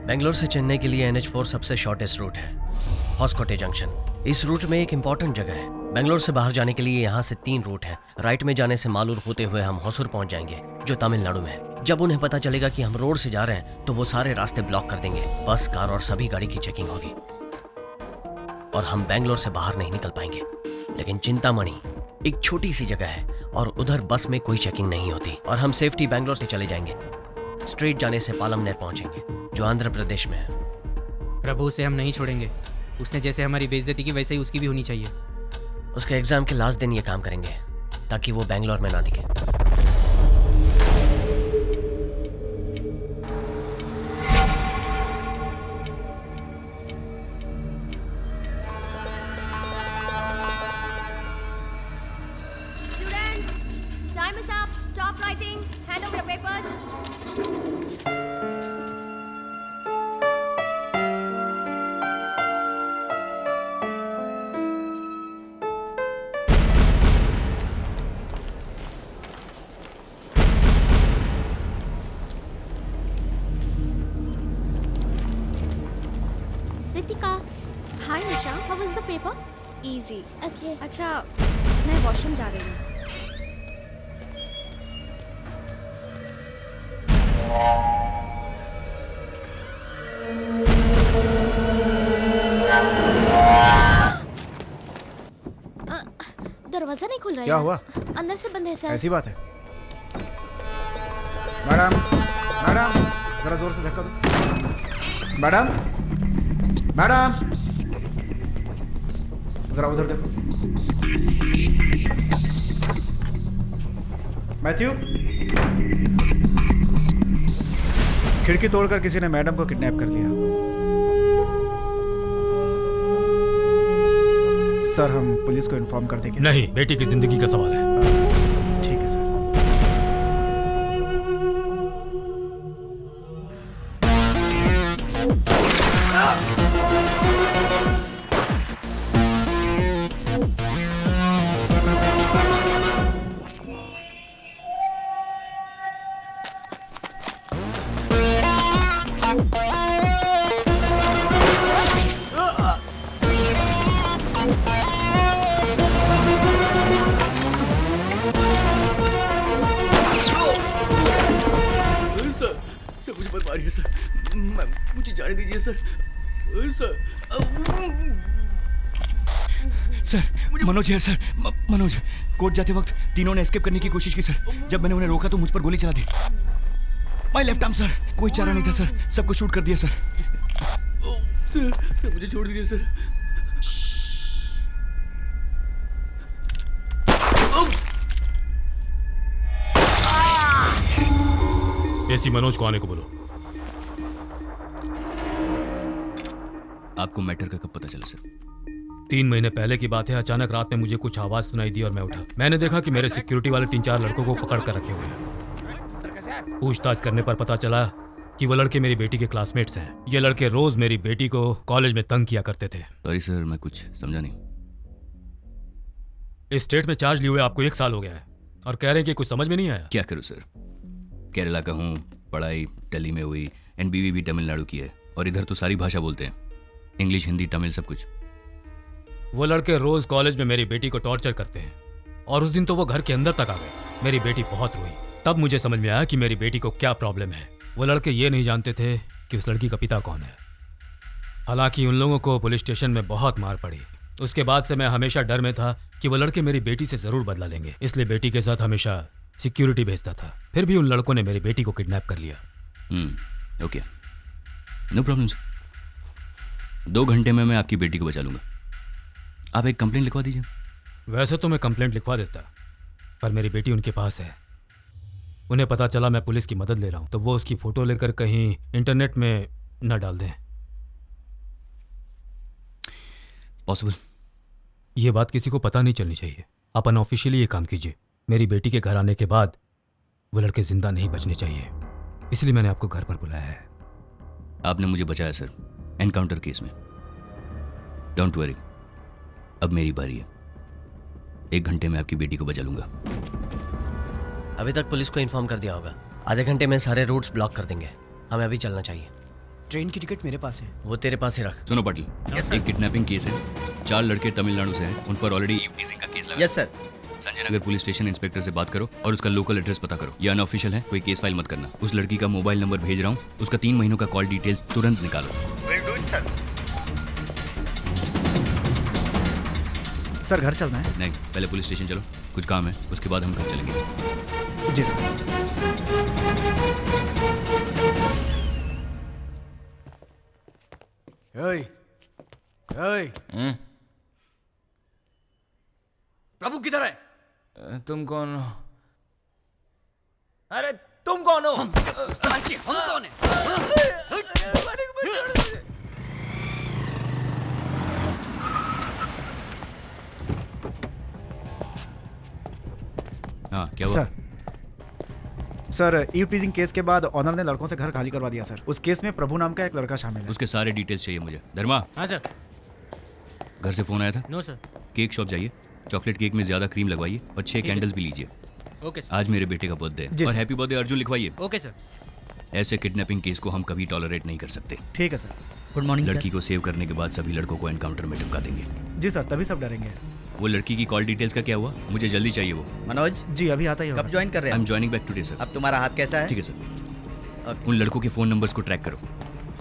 बेंगलोर से चेन्नई के लिए NH4 सबसे शॉर्टेस्ट रूट है, हॉस्कोटे जंक्शन। इस रूट में एक इंपॉर्टेंट जगह है। बेंगलोर से बाहर जाने के लिए यहाँ से 3 रूट हैं। राइट में जाने से मालूर होते हुए हम होसूर पहुंच जाएंगे, जो तमिलनाडु में है। जब उन्हें पता चलेगा कि हम रोड से जा रहे हैं तो वो सारे रास्ते ब्लॉक कर देंगे। बस, कार और सभी गाड़ी की चेकिंग होगी और हम बेंगलोर से बाहर नहीं निकल पाएंगे। लेकिन चिंतामणि एक छोटी सी जगह है और उधर बस में कोई चेकिंग नहीं होती और हम सेफ्टी बेंगलोर से चले जाएंगे। स्ट्रेट जाने से पालमनेर पहुंचेंगे, जो आंध्र प्रदेश में है। प्रभु, उसे हम नहीं छोड़ेंगे। उसने जैसे हमारी बेइज्जती की वैसे ही उसकी भी होनी चाहिए। उसके एग्जाम के लास्ट दिन ये काम करेंगे ताकि वो बेंगलोर में ना दिखे। Students, time is up. Stop writing. Hand over your papers. Ritika, Hi, Nisha. how was the paper? Easy. Okay. अच्छा, मैं वॉशरूम जा रही हूँ। दरवाजा नहीं खुल रहा है। क्या हुआ? अंदर से बंद है सर। ऐसी बात है। मैडम, मैडम, जरा जोर से धक्का दो। मैडम, मैडम, जरा उधर देखो। मैथ्यू, खिड़की तोड़कर किसी ने मैडम को किडनैप कर लिया। सर, हम पुलिस को इन्फॉर्म कर देंगे। नहीं, बेटी की जिंदगी का सवाल है। ठीक है सर। मुझे बता रही है सर, मुझे जाने दीजिए सर। सर, मनोज है सर। मनोज, कोर्ट जाते वक्त तीनों ने एस्केप करने की कोशिश की सर। जब मैंने उन्हें रोका तो मुझ पर गोली चला दी। My left arm sir. कोई चारा नहीं था सर, सबको शूट कर दिया सर। सर, मुझे छोड़ दीजिए सर। एसी मनोज को आने को बोलो। आपको मैटर का कब पता चला सर? 3 महीने पहले की बात है। अचानक रात में मुझे कुछ आवाज सुनाई दी और मैं उठा। मैंने देखा कि मेरे सिक्योरिटी वाले 3-4 लड़कों को पकड़ कर रखे हुए हैं। पूछताछ करने पर पता चला कि वो लड़के मेरी बेटी के क्लासमेट्स हैं। ये लड़के रोज मेरी बेटी को कॉलेज में तंग किया करते थे। सॉरी सर, मैं कुछ समझा नहीं। इस स्टेट में चार्ज लिए हुए आपको 1 साल हो गया है और कह रहे हैं कि कुछ समझ में नहीं आया। क्या करूँ सर, केरला का हूँ, पढ़ाई दिल्ली में हुई, एंड बीवी भी तमिलनाडु की है और इधर तो सारी भाषा बोलते हैं, इंग्लिश, हिंदी, तमिल, सब कुछ। वो लड़के रोज कॉलेज में मेरी बेटी को टॉर्चर करते हैं और उस दिन तो वो घर के अंदर तक आ गए। मेरी बेटी बहुत रोई। तब मुझे समझ में आया कि मेरी बेटी को क्या प्रॉब्लम है। वो लड़के ये नहीं जानते थे कि उस लड़की का पिता कौन है। हालांकि उन लोगों को पुलिस स्टेशन में बहुत मार पड़ी। उसके बाद से मैं हमेशा डर में था कि वो लड़के मेरी बेटी से जरूर बदला लेंगे, इसलिए बेटी के साथ हमेशा सिक्योरिटी भेजता था। फिर भी उन लड़कों ने मेरी बेटी को किडनैप कर लिया। Okay, no problem sir. 2 घंटे में मैं आपकी बेटी को बचा लूंगा। आप एक कंप्लेंट लिखवा दीजिए। वैसे तो मैं कंप्लेंट लिखवा देता, पर मेरी बेटी उनके पास है। उन्हें पता चला मैं पुलिस की मदद ले रहा हूँ तो वो उसकी फोटो लेकर कहीं इंटरनेट में न डाल दें। पॉसिबल? ये बात किसी को पता नहीं चलनी चाहिए। आप अनऑफिशियली ये काम कीजिए। मेरी बेटी के घर आने के बाद वो लड़के जिंदा नहीं बचने चाहिए, इसलिए मैंने आपको घर पर बुलाया है। आपने मुझे बचाया सर, एनकाउंटर केस में। डोंट वरी, अब मेरी बारी है। 1 घंटे में आपकी बेटी को बचा लूंगा। अभी तक पुलिस को इन्फॉर्म कर दिया होगा। आधे घंटे में सारे रूट्स ब्लॉक कर देंगे। हमें अभी चलना चाहिए। ट्रेन की टिकट मेरे पास है। वो तेरे पास ही रख। सुनो पाटिल, एक किडनैपिंग केस है, 4 लड़के तमिलनाडु से हैं, उन पर ऑलरेडी ईवटीजिंग का केस लगा। Yes sir. Sanjay Nagar police station inspector से बात करो और उसका लोकल एड्रेस पता करो। ये अनऑफिशियल है, कोई केस फाइल मत करना। उस लड़की का मोबाइल नंबर भेज रहा हूँ, उसका 3 महीनों का कॉल डिटेल्स तुरंत निकालो। सर घर चलना है? नहीं, पहले पुलिस स्टेशन चलो, कुछ काम है, उसके बाद हम घर चलेंगे। जी सर। ओए, ओए। प्रभु किधर है? तुम कौन हो? अरे तुम कौन हो? हम कौन है? हाँ, क्या हुआ? सर ईव टीजिंग केस के बाद ऑनर ने लड़कों से घर खाली करवा दिया सर। उस केस में प्रभु नाम का एक लड़का शामिल है। उसके सारे डिटेल्स चाहिए मुझे। धर्मा, हाँ सर। घर से फोन आया था? No sir. केक शॉप जाइए, चॉकलेट केक में ज्यादा क्रीम लगवाइए और 6 कैंडल्स भी लीजिए। Okay sir. आज मेरे बेटे का बर्थडे जी है और सर। हैप्पी बर्थडे अर्जुन लिखवाइए। Okay sir. ऐसे किडनैपिंग केस को हम कभी टॉलरेट नहीं कर सकते। ठीक है सर। गुड मॉर्निंग लड़की को सेव करने के बाद सभी लड़कों को एनकाउंटर में टिपका देंगे। जी सर, तभी सब डरेंगे। वो लड़की की कॉल डिटेल्स का क्या हुआ? मुझे जल्दी चाहिए वो। मनोज, जी अभी आता ही होगा कब सर। ज्वाइन कर रहे आई हैं? Am joining back today sir. अब तुम्हारा हाथ कैसा है? ठीक है सर। उन लड़कों के फोन नंबर्स को ट्रैक करो।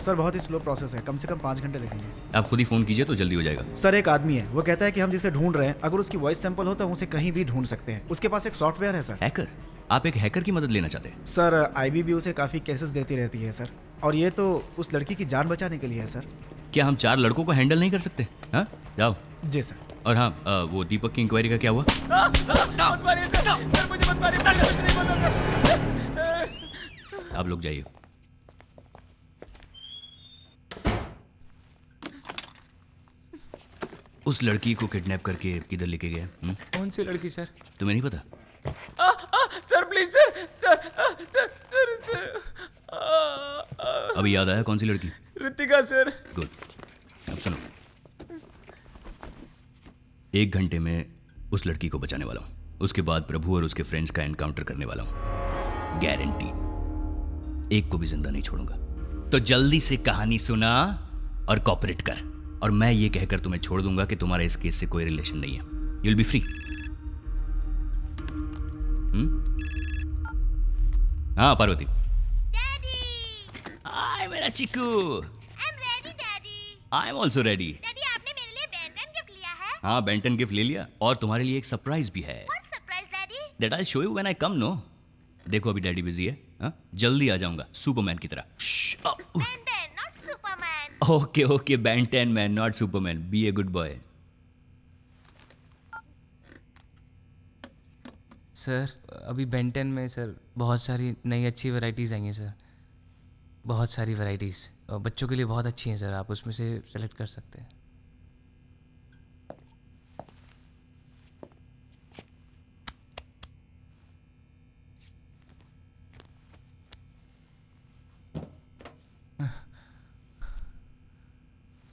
सर बहुत ही स्लो प्रोसेस है, कम से कम 5 घंटे लगेंगे। आप खुद ही फोन कीजिए तो जल्दी हो जाएगा। सर एक आदमी है, वो कहता है कि हम जिसे ढूंढ रहे हैं अगर उसकी वॉइस सैंपल हो तो हम उसे कहीं भी ढूंढ सकते हैं। उसके पास एक सॉफ्टवेयर है सर। हैकर? आप एक हैकर की मदद लेना चाहते हैं? सर आईबीबी उसे काफी केसेस देती रहती है सर, और ये तो उस लड़की की जान बचाने के लिए है सर। क्या हम 4 लड़कों को हैंडल नहीं कर सकते? हाँ, जाओ। जी सर। और हाँ, वो दीपक की इंक्वायरी का क्या हुआ? आप लोग जाइए। उस लड़की को किडनैप करके किधर लेके गए? कौन सी लड़की सर? तुम्हें नहीं पता? Sir please sir sir. अभी याद आया कौन सी लड़की? ऋतिका सर। गुड। अब सुनो, 1 घंटे में उस लड़की को बचाने वाला हूं। उसके बाद प्रभु और उसके फ्रेंड्स का एनकाउंटर करने वाला हूं, गारंटी। एक को भी जिंदा नहीं छोड़ूंगा। तो जल्दी से कहानी सुना और कॉपरेट कर, और मैं ये कहकर तुम्हें छोड़ दूंगा कि तुम्हारा इस केस से कोई रिलेशन नहीं है। You will be free. हाँ पार्वती। हाय मेरा chikoo. I am also ready. आपने मेरे लिए बेंटन गिफ्ट लिया है? हाँ, बेंटन गिफ्ट ले लिया, और तुम्हारे लिए एक सरप्राइज भी है। What surprise, Daddy? That I show you when I come. No, देखो अभी डैडी बिजी है। हाँ, जल्दी आ जाऊंगा सुपरमैन की तरह। Benton, not Superman. Okay okay, Benton man not Superman. Be a good boy. Sir अभी बेंटन में सर बहुत सारी नई अच्छी वैरायटीज़ आई हैं सर, बहुत सारी वैरायटीज़, और बच्चों के लिए बहुत अच्छी हैं सर। आप उसमें से सेलेक्ट कर सकते हैं।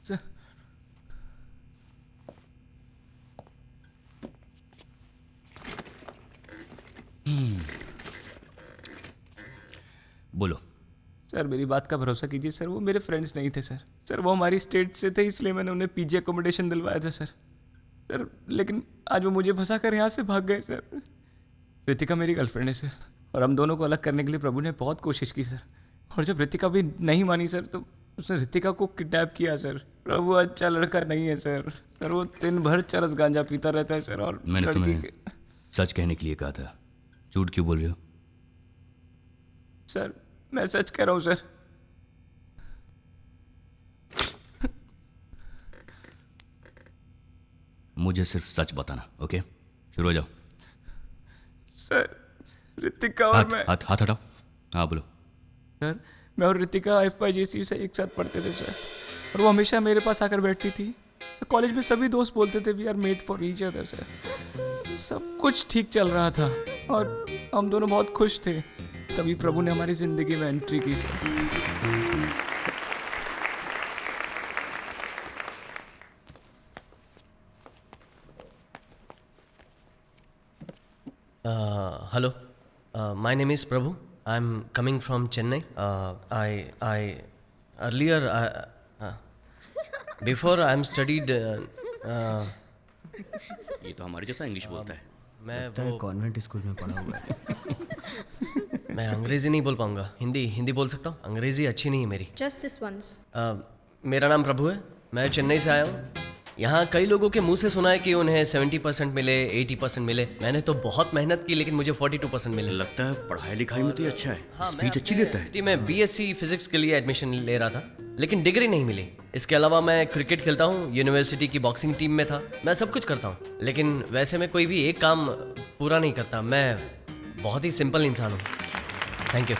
सर बोलो। सर मेरी बात का भरोसा कीजिए सर, वो मेरे फ्रेंड्स नहीं थे सर। सर वो हमारी स्टेट से थे, इसलिए मैंने उन्हें पीजी अकोमोडेशन दिलवाया था सर। सर लेकिन आज वो मुझे फंसा कर यहाँ से भाग गए सर। ऋतिका मेरी गर्लफ्रेंड है सर, और हम दोनों को अलग करने के लिए प्रभु ने बहुत कोशिश की सर। और जब ऋतिका भी नहीं मानी सर, तो उसने ऋतिका को किडनैप किया सर। प्रभु अच्छा लड़का नहीं है सर। सर वो दिन भर चरस गांजा पीता रहता है सर। और मैंने लड़की तुम्हें के- सच कहने के लिए कहा था, झूठ क्यों बोल रहे हो? सर मैं सच कह रहा हूँ सर। मुझे सिर्फ सच बताना। ओके, शुरू हो जाओ। सर ऋतिका और मैं हाथ हाथ हटाओ। हाँ बोलो। सर, मैं और ऋतिका FYGC से एक साथ पढ़ते थे सर, और वो हमेशा मेरे पास आकर बैठती थी। तो कॉलेज में सभी दोस्त बोलते थे we are made for each other sir. सब कुछ ठीक चल रहा था और हम दोनों बहुत खुश थे। तभी प्रभु ने हमारी जिंदगी में एंट्री की sir. Hello, my name is Prabhu. I'm coming from Chennai. Before I'm studied. ये तो हमारे जैसा इंग्लिश बोलता है। मैं वो कॉन्वेंट स्कूल में पढ़ा हुआ है। मैं अंग्रेजी नहीं बोल पाऊंगा, हिंदी बोल सकता हूँ। अंग्रेजी अच्छी नहीं है मेरी। Just this once. मेरा नाम प्रभु है, मैं चेन्नई से आया हूँ। यहाँ कई लोगों के मुंह से सुना है कि उन्हें 70% मिले, 80% मिले। मैंने तो बहुत मेहनत की लेकिन मुझे 42% मिले। लगता है पढ़ाई लिखाई में तो ये अच्छा है। हाँ, स्पीच अच्छी देता है। सिटी में BSc फिजिक्स के लिए एडमिशन ले रहा था लेकिन डिग्री नहीं मिली। इसके अलावा मैं क्रिकेट खेलता हूँ, यूनिवर्सिटी की बॉक्सिंग टीम में था। मैं सब कुछ करता हूँ लेकिन वैसे मैं कोई भी एक काम पूरा नहीं करता। मैं बहुत ही सिंपल इंसान हूँ। Thank you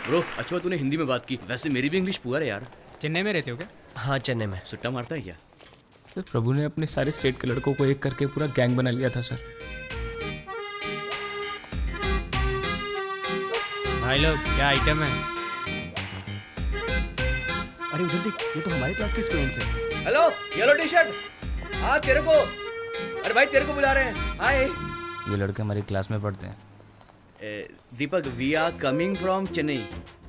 bro. अच्छा तूने हिंदी में बात की, वैसे मेरी भी इंग्लिश पुअर है यार। चेन्नई में रहते हो क्या? हाँ, चेन्नई में। सुट्टा मारता है क्या? सर, प्रभु ने अपने सारे स्टेट के लड़कों को एक करके पूरा गैंग बना लिया था सर। भाई लोग क्या आइटम है? अरे उधर देख, ये तो हमारे क्लास के स्टूडेंट्स हैं। Hello, yellow T shirt. हाँ तेरे को, अरे भाई तेरे को बुला रहे हैं। हाय। ये लड़के हमारी क्लास में पढ़ते हैं। Deepak, we are coming from Chennai.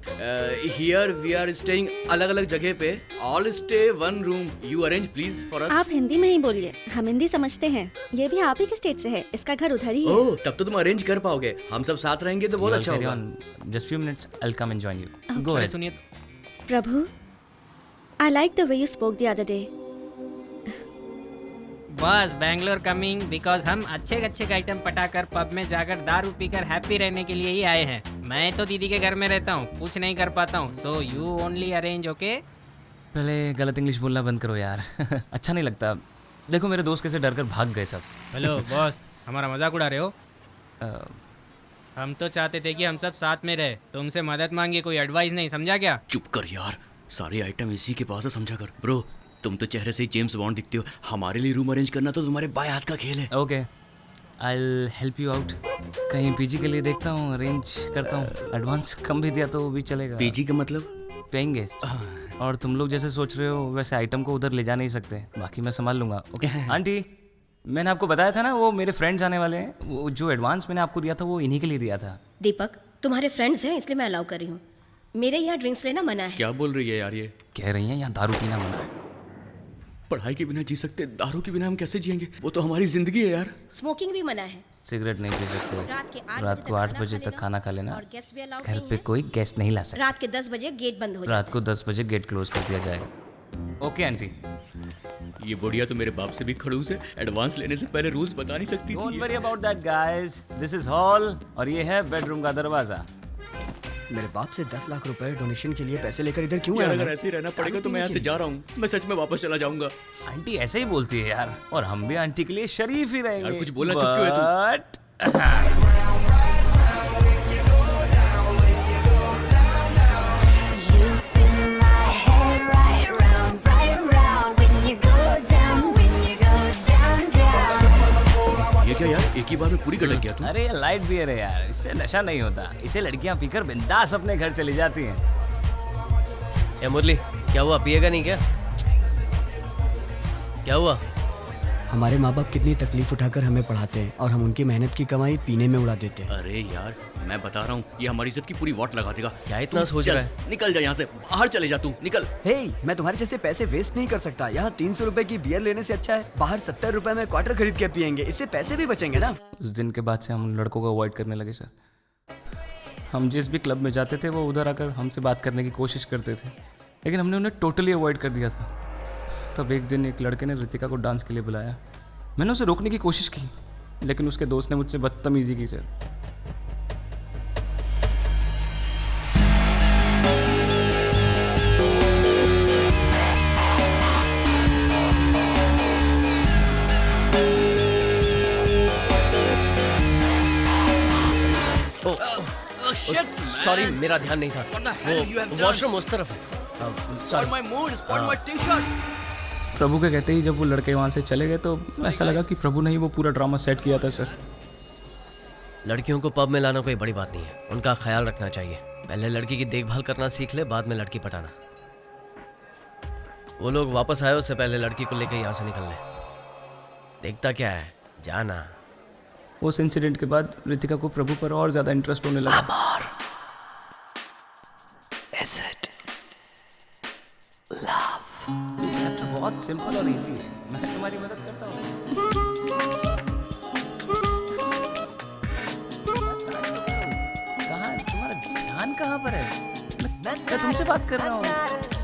Here we are staying अलग अलग जगह पे। All stay one room. You arrange please for us. आप हिंदी में ही बोलिए, हम हिंदी समझते हैं। ये भी आप ही के स्टेट से है, इसका घर उधर ही है। ओह, तब तो तुम अरेंज कर पाओगे। हम सब साथ रहेंगे तो बहुत अच्छा होगा। Just few minutes, I'll come and join you. Go अरे ahead. सुनिए, प्रभु, I like the way you spoke the other day. बस बैंगलोर कमिंग बिकॉज हम अच्छे अच्छे आइटम पटाकर पब में जाकर दारू पीकर हैप्पी रहने के लिए ही आए हैं। मैं तो दीदी के घर में रहता हूँ, कुछ नहीं कर पाता हूँ। So you only arrange, okay? पहले गलत इंग्लिश बोलना बंद करो यार। अच्छा नहीं लगता। देखो मेरे दोस्त कैसे डर कर भाग गए सब। हेलो बॉस, हमारा मजाक उड़ा रहे हो? हम तो चाहते थे कि हम सब साथ में रहे, तुमसे मदद मांगी, कोई एडवाइस नहीं, समझा क्या? चुप कर यार, सारे आइटम इसी के पास है, समझा कर। ब्रो, तुम तो चेहरे से ही जेम्स बॉन्ड दिखते हो। हमारे लिए रूम अरेंज करना तो तुम्हारे बाएं हाथ का खेल है। Okay, I'll help you out. कहीं पीजी के लिए देखता हूँ, अरेंज करता हूँ। एडवांस कम भी दिया तो वो भी चलेगा। पीजी का मतलब? Paying guest. और तुम लोग जैसे सोच रहे हो वैसे आइटम को उधर ले जा नहीं सकते, बाकी मैं संभाल लूंगा। ओके आंटी, मैंने आपको बताया था ना वो मेरे फ्रेंड्स आने वाले हैं। वो जो एडवांस मैंने आपको दिया था वो इन्हीं के लिए दिया था। दीपक, तुम्हारे फ्रेंड्स हैं इसलिए मैं अलाउ कर रही हूँ। मेरे यहाँ ड्रिंक्स लेना मना है। क्या बोल रही है यार ये? कह रही हैं यहाँ दारू पीना मना है। पढ़ाई के बिना जी सकते, दारू के बिना हम कैसे जिएंगे? वो तो हमारी जिंदगी है यार। स्मोकिंग भी मना है। सिगरेट नहीं पी सकते। रात को 8 बजे तक खाना खा लेना। और गेस्ट भी अलाउड घर नहीं पे है। कोई गेस्ट नहीं ला सकता। रात के 10 बजे गेट बंद हो जाता रात को 10 बजे गेट क्लोज कर दिया जाएगा। Okay aunty. ये बुढ़िया तो मेरे बाप से भी खड़ूस है। एडवांस लेने से पहले रूल्स बता नहीं सकती डोंट थी। Worry about that guys, this is hall और ये है बेडरूम का दरवाजा। मेरे बाप से 10 लाख रुपए डोनेशन के लिए पैसे लेकर इधर क्यों यार आया? अगर ऐसे ही रहना पड़ेगा तो मैं यहाँ से जा रहा हूँ। मैं सच में वापस चला जाऊंगा। आंटी ऐसे ही बोलती है यार, और हम भी आंटी के लिए शरीफ ही रहेंगे। यार कुछ बोलना चुप क्यों है तू? But- ये क्या यार, एक ही बार में पूरी गटक गया तू? अरे ये लाइट बियर है यार, इससे नशा नहीं होता। इसे लड़कियां पीकर बिंदास अपने घर चली जाती हैं। ए मुरली, क्या हुआ? पिएगा नहीं क्या? क्या हुआ? हमारे माँ बाप कितनी तकलीफ उठाकर हमें पढ़ाते हैं और हम उनकी मेहनत की कमाई पीने में उड़ा देते हैं। अरे यार मैं बता रहा हूँ, ये हमारी इज्जत की पूरी वाट लगा देगा। क्या इतना तू सोच चल, रहा है? निकल जा यहाँ से, बाहर चले जा तू, निकल। हे, मैं तुम्हारे जैसे पैसे वेस्ट नहीं कर सकता। यहाँ 300 रुपए की बियर लेने से अच्छा है बाहर 70 रुपए में क्वार्टर खरीद के पियेंगे। इससे पैसे भी बचेंगे ना। उस दिन के बाद से हम लड़कों को अवॉइड करने लगे सर। हम जिस भी क्लब में जाते थे वो उधर आकर हमसे बात करने की कोशिश करते थे, लेकिन हमने उन्हें टोटली अवॉइड कर दिया था। तब एक दिन एक लड़के ने ऋतिका को डांस के लिए बुलाया। मैंने उसे रोकने की कोशिश की, लेकिन उसके दोस्त ने मुझसे बदतमीजी की सर। सॉरी मेरा ध्यान नहीं था। वो वॉशरूम उस तरफ है। सॉरी। प्रभु के कहते ही जब वो लड़के वहाँ से चले गए तो ऐसा लगा कि प्रभु ने ही वो पूरा ड्रामा सेट किया था सर। लड़कियों को पब में लाना कोई बड़ी बात नहीं है, उनका ख्याल रखना चाहिए। पहले लड़की की देखभाल करना सीख ले, बाद में लड़की पटाना। वो लोग वापस आए उससे पहले लड़की को लेकर यहाँ से निकल ले। देखता क्या है, जाना। उस इंसिडेंट के बाद रितिका को प्रभु पर और ज्यादा इंटरेस्ट होने लगा। चैप्टर बहुत सिंपल और इजी है, मैं तुम्हारी मदद करता हूँ। कहाँ तुम्हारा ध्यान कहाँ पर है? मैं तुमसे बात कर रहा हूँ,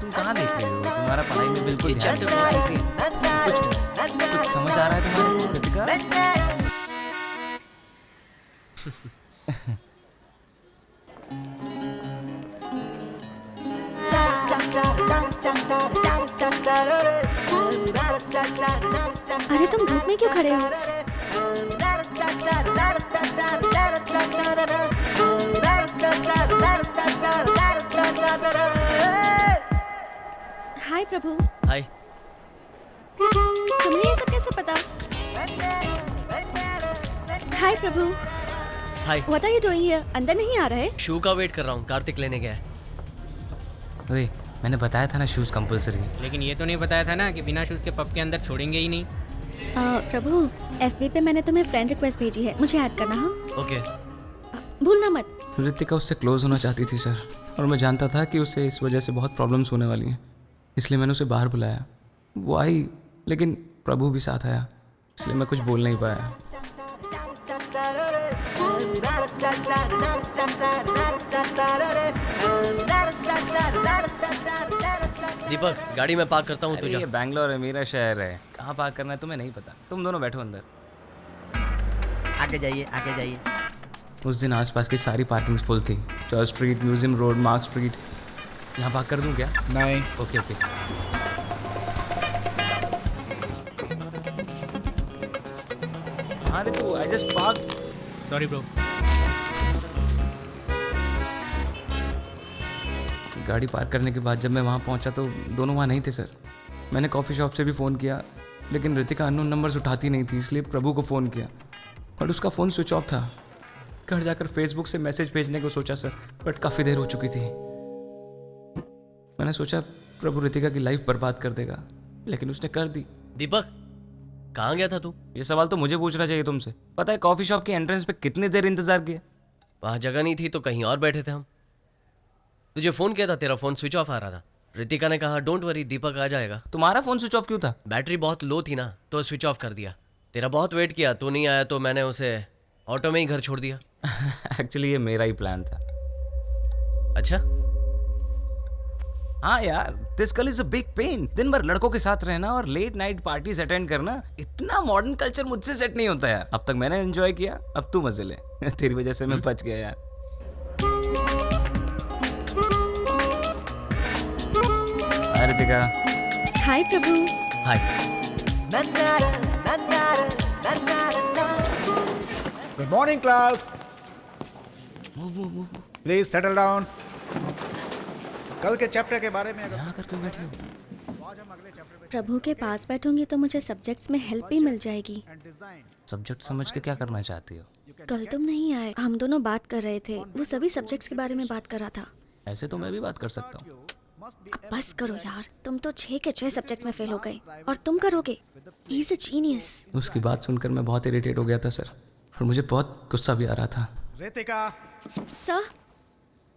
तुम कहाँ देख रहे हो? तुम्हारा पढ़ाई में बिल्कुल ध्यान नहीं है। कुछ समझ आ रहा है तुम्हारे रितिका? अरे तुम धूप में क्यों खड़े हो? हाय प्रभु। हाय। तुम्हें ये सब कैसे पता? Hi Prabhu. Hi. What are you doing here? अंदर नहीं आ रहे? शू का वेट कर रहा हूँ, कार्तिक लेने गया है। अरे मैंने बताया था ना शूज कंपलसरी है। लेकिन ये तो नहीं बताया था ना कि बिना शूज के पब के अंदर छोड़ेंगे ही नहीं। प्रभु FB पे मैंने तुम्हें फ्रेंड रिक्वेस्ट भेजी है, मुझे ऐड करना। हाँ ओके। भूलना मत। रितिका उससे क्लोज होना चाहती थी सर, और मैं जानता था कि उसे इस वजह से बहुत प्रॉब्लम्स होने वाली हैं, इसलिए मैंने उसे बाहर बुलाया। वो आई, लेकिन प्रभु भी साथ आया, इसलिए मैं कुछ बोल नहीं पाया। दीपक गाड़ी में पार्क करता हूँ, तू जा। ये बैंगलोर है, मेरा शहर है, कहाँ पार्क करना है तुम्हें नहीं पता। तुम दोनों बैठो अंदर। आगे जाइए, आगे जाइए। उस दिन आसपास की सारी पार्किंग्स फुल थी। Church street, museum road, mark street. यहाँ पार्क कर दूँ क्या? नहीं। Okay okay. हाँ तो I just park. Sorry bro. गाड़ी पार्क करने के बाद जब मैं वहाँ पहुँचा तो दोनों वहाँ नहीं थे सर। मैंने कॉफ़ी शॉप से भी फ़ोन किया, लेकिन रितिका अननोन नंबर्स उठाती नहीं थी, इसलिए प्रभु को फ़ोन किया, बट उसका फ़ोन स्विच ऑफ था। घर जाकर फेसबुक से मैसेज भेजने को सोचा सर, बट काफ़ी देर हो चुकी थी। मैंने सोचा प्रभु रितिका की लाइफ बर्बाद कर देगा, लेकिन उसने कर दी। दीपक कहाँ गया था तू? ये सवाल तो मुझे पूछना चाहिए तुमसे। पता है कॉफ़ी शॉप की एंट्रेंस पे कितनी देर इंतज़ार किया? वहाँ जगह नहीं थी तो कहीं और बैठे थे हम। तुझे फ़ोन किया था, तेरा फ़ोन स्विच ऑफ आ रहा था। रितिका ने कहा डोंट वरी दीपक आ जाएगा। तुम्हारा फ़ोन स्विच ऑफ क्यों था? बैटरी बहुत लो थी ना, तो स्विच ऑफ कर दिया। तेरा बहुत वेट किया, तू नहीं आया तो मैंने उसे ऑटो में ही घर छोड़ दिया। एक्चुअली ये मेरा ही प्लान था। अच्छा हाँ यार, this girl is a big pain. दिन भर लड़कों के साथ रहना और लेट नाइट पार्टीज अटेंड करना, इतना मॉडर्न कल्चर मुझसे सेट नहीं होता यार। अब तक मैंने एंजॉय किया, अब तू मजे ले। तेरी वजह से मैं बच गया यार। Hi Ritika. Hi Prabhu. Hi. Good morning class. Please settle down. कल के चैप्टर के बारे में अगर यहाँ क्यों बैठे हो? आज हम अगले चैप्टर में प्रभु के पास बैठूंगी तो मुझे सब्जेक्ट्स में हेल्प भी मिल जाएगी। सब्जेक्ट समझ के क्या करना चाहती हो? कल तुम नहीं आए, हम दोनों बात कर रहे थे, वो सभी सब्जेक्ट्स के बारे में बात कर रहा था। ऐसे तो मैं भी बात कर सकता हूँ। अब बस करो यार, तुम तो 6 के 6 सब्जेक्ट्स में फेल हो गए और तुम करोगे। He is a genius. उसकी बात सुनकर मैं बहुत इरिटेट हो गया था सर, और मुझे बहुत गुस्सा भी आ रहा था। Ritika, sir.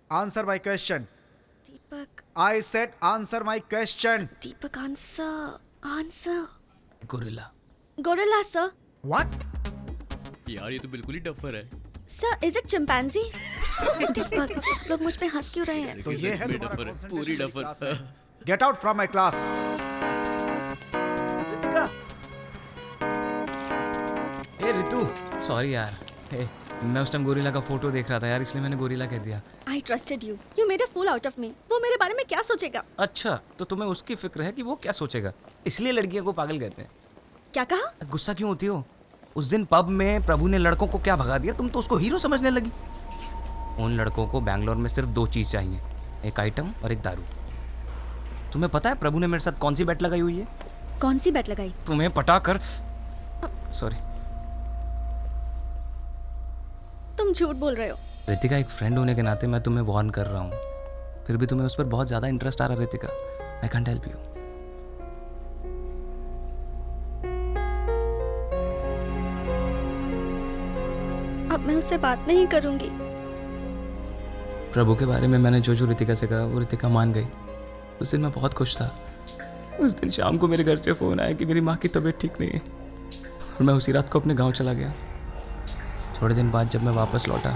Answer my question. Deepak. I said answer my question. Deepak answer. Gorilla. Gorilla sir. What? यार ये तो बिल्कुल ही डफर है। Sir is it chimpanzee? Deepak सब लोग मुझ पे हंस क्यों रहे हैं? तो ये है तुम्हारा डफर है, concentration पूरी की डफर। क्लास में। Get out from my class. A Ritu, sorry यार। ए, मैं उस टाइम गोरिल्ला का फोटो देख रहा था यार, इसलिए मैंने गोरिल्ला कह दिया। I trusted you. You made a fool out of me. वो मेरे बारे में क्या सोचेगा? अच्छा, तो तुम्हें उसकी फिक्र है कि वो क्या सोचेगा, इसलिए लड़कियों को पागल कहते हैं। क्या कहा? गुस्सा क्यों होती हो? उस दिन पब में प्रभु ने लड़कों को क्या भगा दिया, तुम तो उसको हीरो समझने लगी। उन लड़कों को बैंगलोर में सिर्फ 2 चीज़ चाहिए, एक आइटम और एक दारू। तुम्हें पता है प्रभु ने मेरे साथ कौन सी बेट लगाई हुई है? कौन सी बेट लगाई? तुम्हें पटा कर, सॉरी, तुम झूठ बोल रहे हो। रितिका, एक फ्रेंड होने के नाते मैं तुम्हें वार्न कर रहा हूँ, फिर भी तुम्हें उस पर बहुत ज़्यादा इंटरेस्ट आ रहा है Ritika. I can't help you. अब मैं उससे बात नहीं करूंगी। प्रभु के बारे में मैंने जो जो रितिका से कहा वो रितिका मान गई। उस दिन मैं बहुत खुश था। उस दिन शाम को मेरे घर से फ़ोन आया कि मेरी माँ की तबीयत ठीक नहीं है, और मैं उसी रात को अपने गांव चला गया। थोड़े दिन बाद जब मैं वापस लौटा,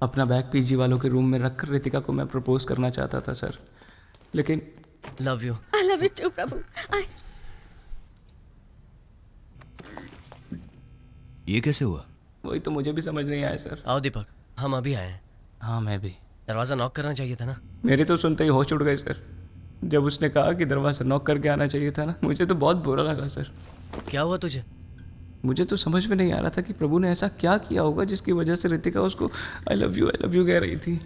अपना बैग पीजी वालों के रूम में रखकर रितिका को मैं प्रपोज करना चाहता था सर, लेकिन love you. I love you too Prabhu. ये कैसे हुआ? वही तो मुझे भी समझ नहीं आया सर। आओ दीपक, हम अभी आए हैं। हाँ मैं भी। दरवाज़ा नॉक करना चाहिए था ना? मेरे तो सुनते ही होश उड़ गए सर। जब उसने कहा कि दरवाज़ा नॉक करके आना चाहिए था ना, मुझे तो बहुत बुरा लगा सर। क्या हुआ तुझे? मुझे तो समझ में नहीं आ रहा था कि प्रभु ने ऐसा क्या किया होगा जिसकी वजह से रितिका उसको आई लव यू कह रही थी।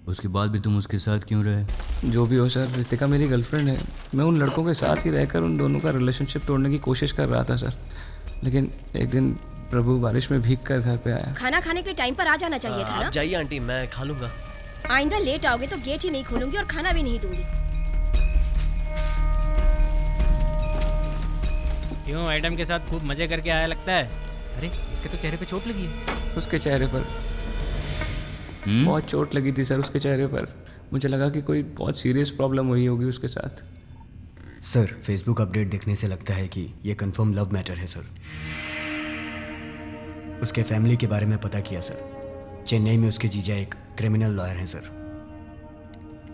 उसके बाद भी तुम उसके साथ क्यों रहे? जो भी हो सर, रितिका मेरी गर्लफ्रेंड है। मैं उन लड़कों के साथ ही रहकर उन दोनों का रिलेशनशिप तोड़ने की कोशिश कर रहा था सर, लेकिन एक दिन प्रभु बारिश में भीग कर घर पे आया। खाना खाने के टाइम पर आ जाना चाहिए था ना? आप जाइए आंटी, मैं खा लूंगा। आइंदा लेट आओगे तो गेट ही नहीं खोलूंगी और खाना भी नहीं दूंगी। क्यों, आइटम के साथ खूब मजे करके आया लगता है? अरे इसके तो चेहरे पे चोट लगी है। उसके चेहरे पर बहुत चोट लगी थी सर, उसके चेहरे पर। मुझे लगा कि कोई बहुत सीरियस प्रॉब्लम हुई होगी उसके साथ। सर, फेसबुक अपडेट देखने से लगता है कि ये कंफर्म लव मैटर है सर। उसके फैमिली के बारे में पता किया सर। चेन्नई में उसके जीजा एक क्रिमिनल लॉयर हैं सर।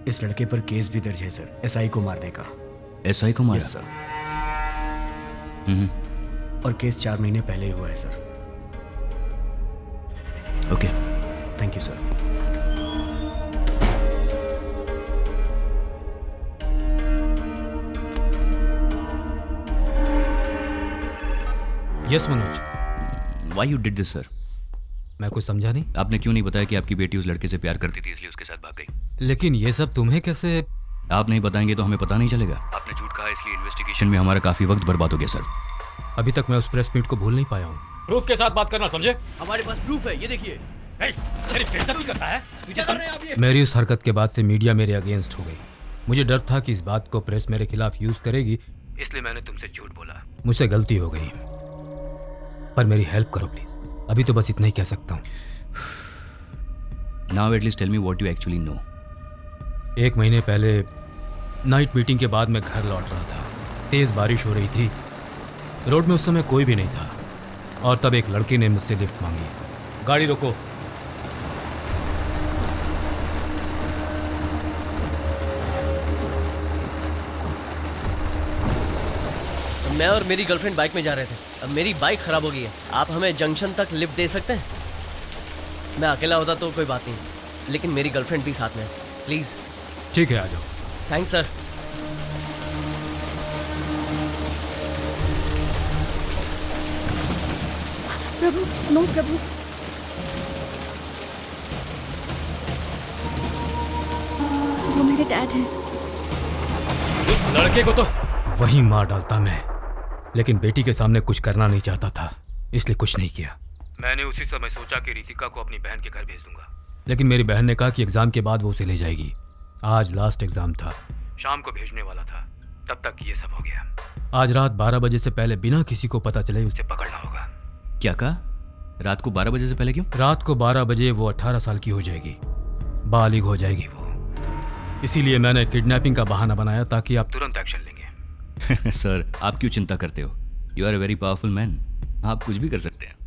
इस लड़के पर केस भी दर्ज है सर, एसआई को मारने का। एसआई को मारा? Yes sir. और केस 4 महीने पहले ही हुआ है sir. Okay, thank you sir. Yes Manoj. Why you did this sir? मैं कुछ समझा नहीं। आपने क्यों नहीं बताया कि आपकी बेटी उस लड़के से प्यार करती थी इसलिए उसके साथ भाग गई? लेकिन ये सब तुम्हें कैसे? आप नहीं बताएंगे तो हमें पता नहीं चलेगा। आपने झूठ कहा इसलिए इन्वेस्टिगेशन में हमारा काफी वक्त बर्बाद हो गया सर। अभी तक मैं उस प्रेस मीट को भूल नहीं पाया हूँ। प्रूफ के साथ बात करना, समझे? हमारे पास प्रूफ है, ये देखिए। मेरी बेइज्जती करता है तुझे? मेरी उस हरकत के बाद से मीडिया मेरे अगेंस्ट हो गई। मुझे डर था कि इस बात को प्रेस मेरे खिलाफ यूज करेगी, इसलिए मैंने तुमसे झूठ बोला। मुझसे गलती हो गई, पर मेरी हेल्प करो प्लीज। अभी तो बस इतना ही कह सकता हूँ। Now at least tell me what you actually know. 1 महीने पहले नाइट मीटिंग के बाद मैं घर लौट रहा था। तेज बारिश हो रही थी, रोड में उस समय कोई भी नहीं था, और तब एक लड़की ने मुझसे लिफ्ट मांगी। गाड़ी रोको। मैं और मेरी गर्लफ्रेंड बाइक में जा रहे थे। अब मेरी बाइक खराब हो गई है। आप हमें जंक्शन तक लिफ्ट दे सकते हैं? मैं अकेला होता तो कोई बात नहीं, लेकिन मेरी गर्लफ्रेंड भी साथ में है, प्लीज। ठीक है, आ जाओ। Thanks sir. Prabhu, no Prabhu. वो मेरे डैड हैं। इस लड़के को तो वही मार डालता मैं, लेकिन बेटी के सामने कुछ करना नहीं चाहता था, इसलिए कुछ नहीं किया। मैंने उसी समय सोचा कि रितिका को अपनी बहन के घर भेज दूंगा, लेकिन मेरी बहन ने कहा कि एग्जाम के बाद वो उसे ले जाएगी। आज लास्ट एग्जाम था, शाम को भेजने वाला था, तब तक ये सब हो गया। आज रात 12 बजे से पहले बिना किसी को पता चले उसे पकड़ना होगा। क्या कहा? रात को 12 बजे से पहले क्यों? रात को 12 बजे वो 18 साल की हो जाएगी, बालिग हो जाएगी वो। इसीलिए मैंने किडनैपिंग का बहाना बनाया ताकि आप तुरंत एक्शन लेंगे। सर, आप क्यों चिंता करते हो? You are a very powerful man, आप कुछ भी कर सकते हैं।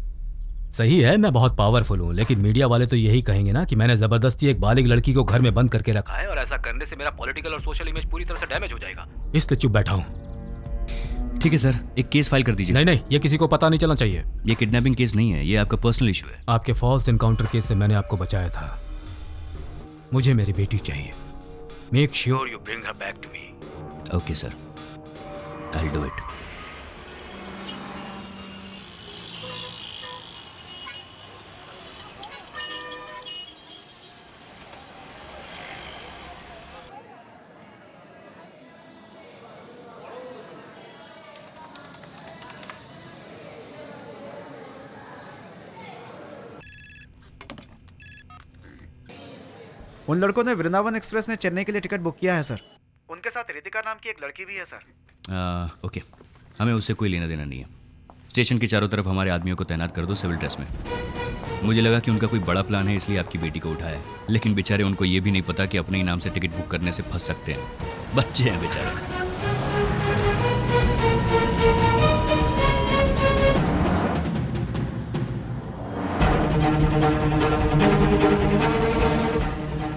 सही है, मैं बहुत पावरफुल हूँ, लेकिन मीडिया वाले तो यही कहेंगे ना कि मैंने जबरदस्ती एक बालिग लड़की को घर में बंद करके रखा है, और ऐसा करने से मेरा पॉलिटिकल और सोशल इमेज पूरी तरह से डैमेज हो जाएगा, इसलिए चुप बैठा हूँ। ठीक है सर, एक केस फाइल कर दीजिए। नहीं, ये किसी को पता नहीं चलना चाहिए। ये किडनैपिंग केस नहीं है, ये आपका पर्सनल इशू है। आपके फॉल्स एनकाउंटर केस से मैंने आपको बचाया था। मुझे मेरी बेटी चाहिए। Make sure you bring her back to me. Okay sir. I'll do it. उन लड़कों ने वृंदावन एक्सप्रेस में चेन्नई के लिए टिकट बुक किया है सर। उनके साथ रितिका नाम की एक लड़की भी है सर। ओके, हमें उससे कोई लेना देना नहीं है। स्टेशन के चारों तरफ हमारे आदमियों को तैनात कर दो सिविल ड्रेस में। मुझे लगा कि उनका कोई बड़ा प्लान है, इसलिए आपकी बेटी को उठाया है, लेकिन बेचारे उनको ये भी नहीं पता कि अपने ही नाम से टिकट बुक करने से फंस सकते हैं। बच्चे हैं बेचारे।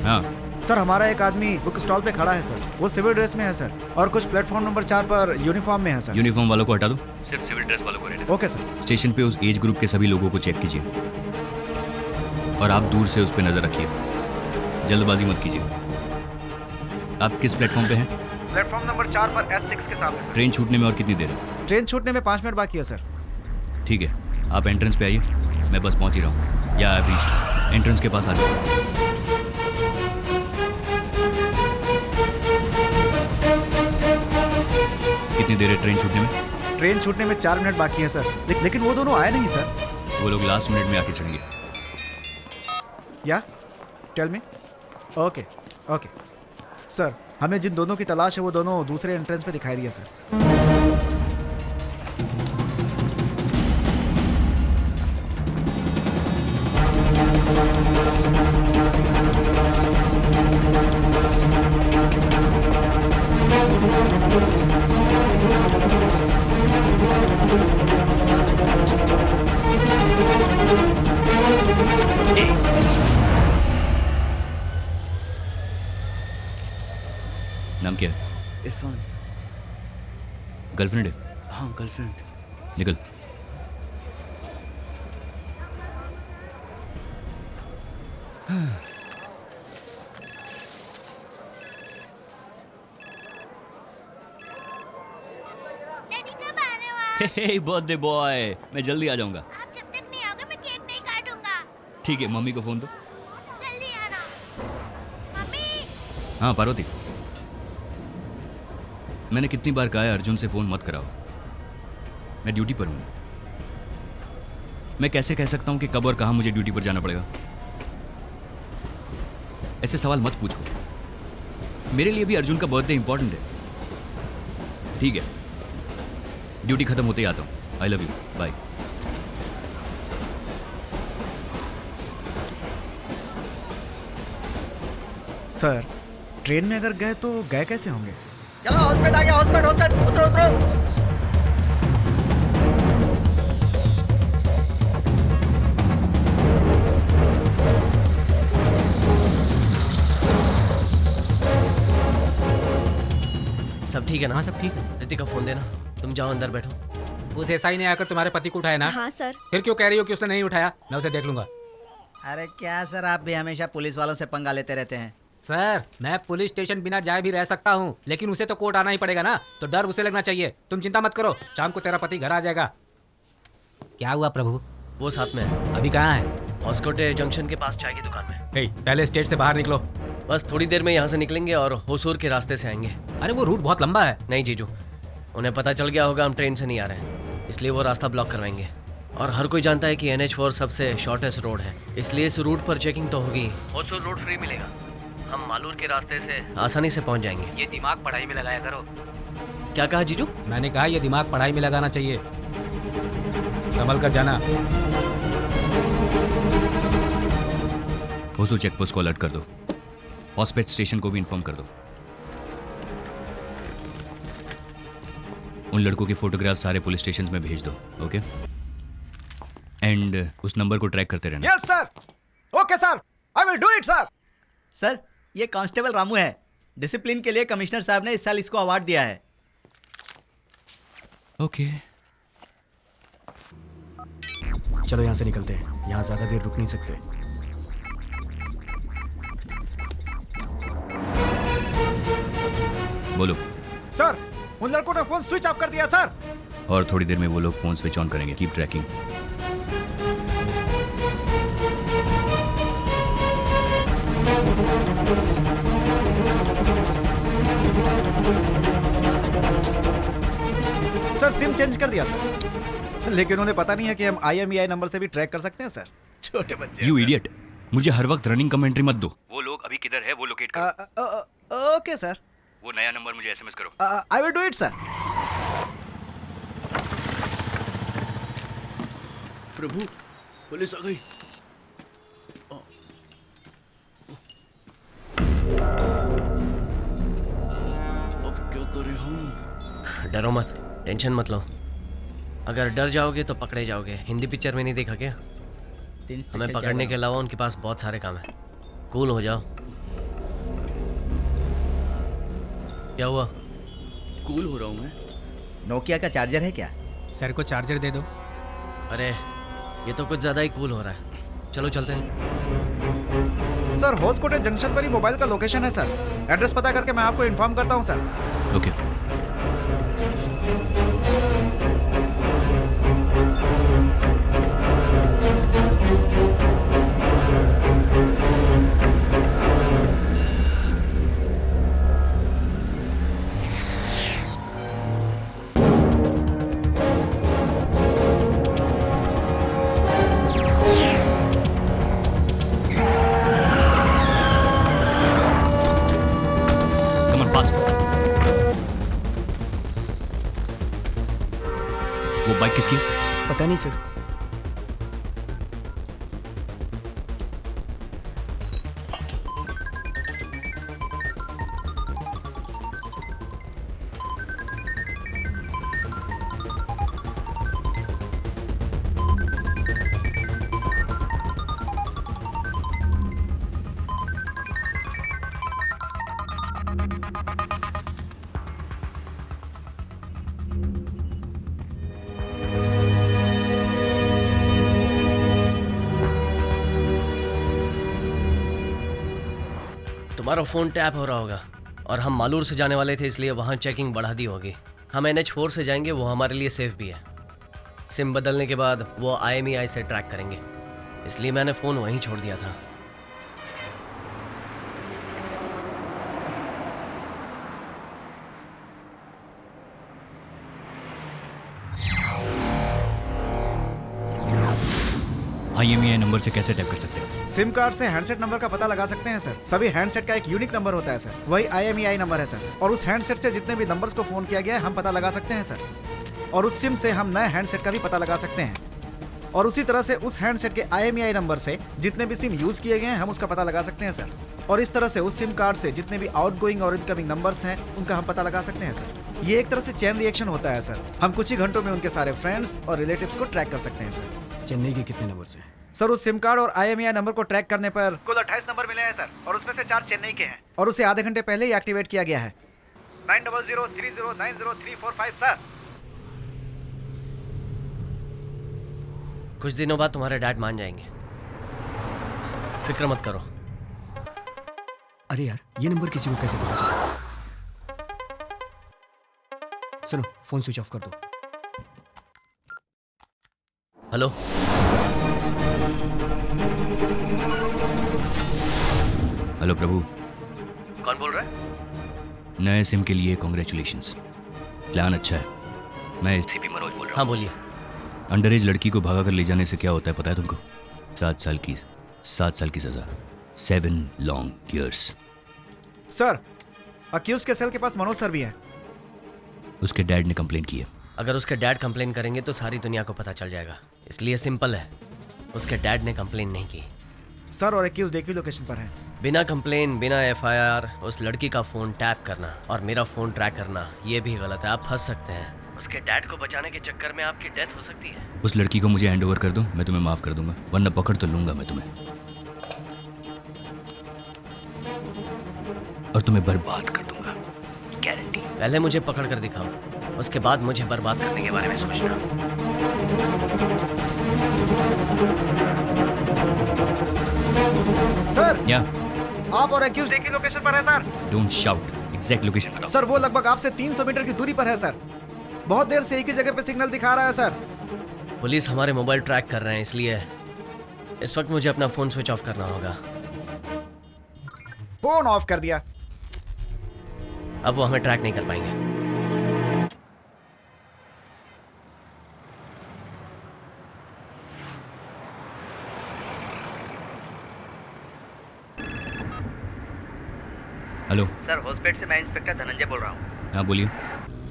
हाँ सर, हमारा एक आदमी बुक स्टॉल पे खड़ा है सर। वो सिविल ड्रेस में है सर, और कुछ प्लेटफॉर्म नंबर 4 पर यूनिफॉर्म में है सर। यूनिफॉर्म वालों को हटा दो, सिर्फ सिविल ड्रेस वालों को रहने दो। Okay sir. स्टेशन पे उस एज ग्रुप के सभी लोगों को चेक कीजिए और आप दूर से उस पर नजर रखिए, जल्दबाजी मत कीजिए। आप किस प्लेटफॉर्म पे हैं? प्लेटफॉर्म नंबर 4 पर S6 के सामने सर। ट्रेन छूटने में और कितनी देर है? ट्रेन छूटने में 5 मिनट बाकी है सर। ठीक है, आप एंट्रेंस पे आइए, मैं बस पहुंच ही रहा हूँ। या आई रीच्ड। एंट्रेंस के पास आ जाओ। कितनी देर है ट्रेन छूटने में? ट्रेन छूटने में 4 मिनट बाकी है सर। लेकिन वो दोनों आए नहीं सर। वो लोग लास्ट मिनट में आके चढ़ेंगे। या tell me. Okay okay sir, हमें जिन दोनों की तलाश है वो दोनों दूसरे एंट्रेंस पे दिखाई दिया सर। नाम क्या है? इरफान। गर्लफ्रेंड है? हाँ, गर्लफ्रेंड। निकल। हे बर्थडे बॉय, मैं जल्दी आ जाऊंगा। आप जब तक नहीं आओगे मैं केक नहीं काटूंगा। ठीक है, मम्मी को फोन दो। जल्दी आना। मम्मी। हाँ पार्वती, मैंने कितनी बार कहा है अर्जुन से फोन मत कराओ, मैं ड्यूटी पर हूँ। मैं कैसे कह सकता हूँ कि कब और कहाँ मुझे ड्यूटी पर जाना पड़ेगा? ऐसे सवाल मत पूछो। मेरे लिए भी अर्जुन का बर्थडे इंपॉर्टेंट है। ठीक है, ड्यूटी खत्म होते ही आता हूँ। I love you, bye. Sir, train में अगर गए तो गए कैसे होंगे? चलो हॉस्पिटल आ गया। हॉस्पिटल उतरो उतरो। सब ठीक है ना? हाँ सब ठीक है। रितिका फोन देना, तुम जाओ अंदर बैठो। उस एसआई ने आकर तुम्हारे पति को उठाया ना? हाँ सर। फिर क्यों कह रही हो कि उसने नहीं उठाया? मैं उसे देख लूंगा। अरे क्या सर, आप भी हमेशा पुलिस वालों से पंगा लेते रहते हैं। सर, मैं पुलिस स्टेशन बिना जाए भी रह सकता हूँ, लेकिन उसे तो कोर्ट आना ही पड़ेगा ना, तो डर उसे लगना चाहिए। तुम चिंता मत करो, शाम को तेरा पति घर आ जाएगा। क्या हुआ प्रभु? वो साथ में है। अभी कहाँ है? हॉस्कोटे जंक्शन के पास चाय की दुकान में। पहले स्टेट से बाहर निकलो। बस थोड़ी देर में यहाँ से निकलेंगे और होसूर के रास्ते से आएंगे। अरे वो रूट बहुत लंबा है। नहीं जीजू, उन्हें पता चल गया होगा हम ट्रेन से नहीं आ रहे हैं, इसलिए वो रास्ता ब्लॉक करवाएंगे। और हर कोई जानता है कि NH4 सबसे शॉर्टेस्ट रोड है, इसलिए इस रूट पर चेकिंग तो होगी। होसूर रोड फ्री मिलेगा, हम मालूर के रास्ते से आसानी से पहुंच जाएंगे। ये दिमाग पढ़ाई में लगाया करो। क्या कहा जीजू? मैंने कहा ये दिमाग पढ़ाई में लगाना चाहिए। संभल कर जाना। होसूर चेकपोस्ट को अलर्ट कर दो, हॉस्पिटल स्टेशन को भी इन्फॉर्म कर दो। उन लड़कों के फोटोग्राफ सारे पुलिस स्टेशन में भेज दो, ओके? एंड उस नंबर को ट्रैक करते रहना। Yes sir. Okay sir, I will do it sir. Sir, ये कांस्टेबल रामू है। डिसिप्लिन के लिए कमिश्नर साहब ने इस साल इसको अवार्ड दिया है। ओके। चलो यहाँ से निकलते हैं, यहाँ ज़्यादा देर रुक नहीं सकते। बोलो। सर, उन लड़कों ने फोन स्विच ऑफ कर दिया सर। और थोड़ी देर में वो लोग फोन स्विच ऑन करेंगे। Keep trekking. Sir SIM change कर दिया सर, लेकिन उन्हें पता नहीं है कि हम IMEI नंबर से भी ट्रैक कर सकते हैं सर। छोटे बच्चे। यू इडियट, मुझे हर वक्त रनिंग कमेंट्री मत दो। वो लोग अभी किधर है वो लोकेट करो। Okay sir. वो नया नंबर मुझे SMS करो। I will do it sir. Prabhu, police आ गई। अब क्या करें हम? डरो मत, टेंशन मत लो। अगर डर जाओगे तो पकड़े जाओगे। हिंदी पिक्चर में नहीं देखा क्या? हमें पकड़ने के अलावा उनके पास बहुत सारे काम है। कूल हो जाओ। क्या हुआ? कूल हो रहा हूँ मैं। नोकिया का चार्जर है क्या? सर को चार्जर दे दो। अरे ये तो कुछ ज्यादा ही कूल हो रहा है। चलो चलते हैं। सर होसकोटे जंक्शन पर ही मोबाइल का लोकेशन है सर। एड्रेस पता करके मैं आपको इन्फॉर्म करता हूँ सर। ओके। वो बाइक किसकी? पता नहीं सर। तुम्हारा फोन टैप हो रहा होगा और हम मालूर से जाने वाले थे, इसलिए वहाँ चेकिंग बढ़ा दी होगी। हम NH4 से जाएंगे, वो हमारे लिए सेफ भी है। सिम बदलने के बाद वो IMEI से ट्रैक करेंगे, इसलिए मैंने फ़ोन वहीं छोड़ दिया था। IMEI नंबर से कैसे टैप कर सकते हैं? सिम कार्ड से हैंडसेट नंबर का पता लगा सकते हैं सर। सभी हैंडसेट का एक यूनिक नंबर होता है सर, वही IMEI नंबर है सर। और उस हैंडसेट से जितने भी नंबर्स को फोन किया गया है हम पता लगा सकते हैं सर। और उस सिम से हम नए हैंडसेट का भी पता लगा सकते हैं। और उसी तरह से उस हैंडसेट के IMEI नंबर से जितने भी सिम यूज किए गए हैं हम उसका पता लगा सकते हैं सर। और इस तरह से उस सिम कार्ड से जितने भी आउटगोइंग और इनकमिंग नंबर्स हैं उनका हम पता लगा सकते हैं सर। ये एक तरह से चेन रिएक्शन होता है सर। हम कुछ ही घंटों में उनके सारे फ्रेंड्स और रिलेटिव्स को ट्रैक कर सकते हैं सर। चेन्नई के कितने नंबर हैं? सर उस सिम कार्ड और IMEI नंबर को ट्रैक करने पर कुल 28 नंबर मिले हैं सर, और उसमें से 4 चेन्नई के हैं। और उसे आधे घंटे पहले ही एक्टिवेट किया गया है। 9003090345 सर। कुछ दिनों बाद तुम्हारे डैड मान जाएंगे, फिक्र मत करो। अरे यार, ये नंबर किसी को कैसे पता चला? सुनो, फोन स्विच ऑफ कर दो। हेलो, हेलो प्रभु। कौन बोल रहा है? नए सिम के लिए कॉन्ग्रेचुलेशंस। प्लान अच्छा है। मैं CP मनोज बोल रहा हूँ। हाँ बोलिए। अंडरएज लड़की को भगा कर ले जाने से क्या होता है पता है तुमको? 7 साल की सजा। 7 लॉन्ग ईयर्स। सर अक्यूज के सेल के पास मनोज सर भी हैं। उसके डैड ने कंप्लेन की है। अगर उसके डैड कंप्लेन करेंगे तो सारी दुनिया को पता चल जाएगा, इसलिए सिंपल है। उसके डैड ने कंप्लेन नहीं की। सर और एक्यूज एक ही लोकेशन पर हैं। बिना कंप्लेन, बिना FIR उस लड़की का फोन टैप करना और मेरा फोन ट्रैक करना, ये भी गलत है। आप फंस सकते हैं। उसके डैड को बचाने के चक्कर में आपकी डेथ हो सकती है। उस लड़की को मुझे हैंड ओवर कर दो, मैं तुम्हें माफ कर दूंगा, वरना पकड़ तो लूंगा मैं तुम्हें और तुम्हें बर्बाद कर दूंगा, गारंटी। पहले मुझे पकड़ कर दिखाओ, उसके बाद मुझे बर्बाद करने के बारे में सोचना। सर या आप और एक्यूज एक ही लोकेशन पर है sir. Don't shout, exact location बताओ। सर वो लगभग आपसे 300 मीटर की दूरी पर है सर। बहुत देर से एक ही जगह पे सिग्नल दिखा रहा है सर। पुलिस हमारे मोबाइल ट्रैक कर रहे हैं, इसलिए इस वक्त मुझे अपना फोन स्विच ऑफ करना होगा। फोन ऑफ कर दिया। अब वो हमें ट्रैक नहीं कर पाएंगे। हेलो सर होस्पेट से मैं इंस्पेक्टर धनंजय बोल रहा हूँ। हाँ बोलिए।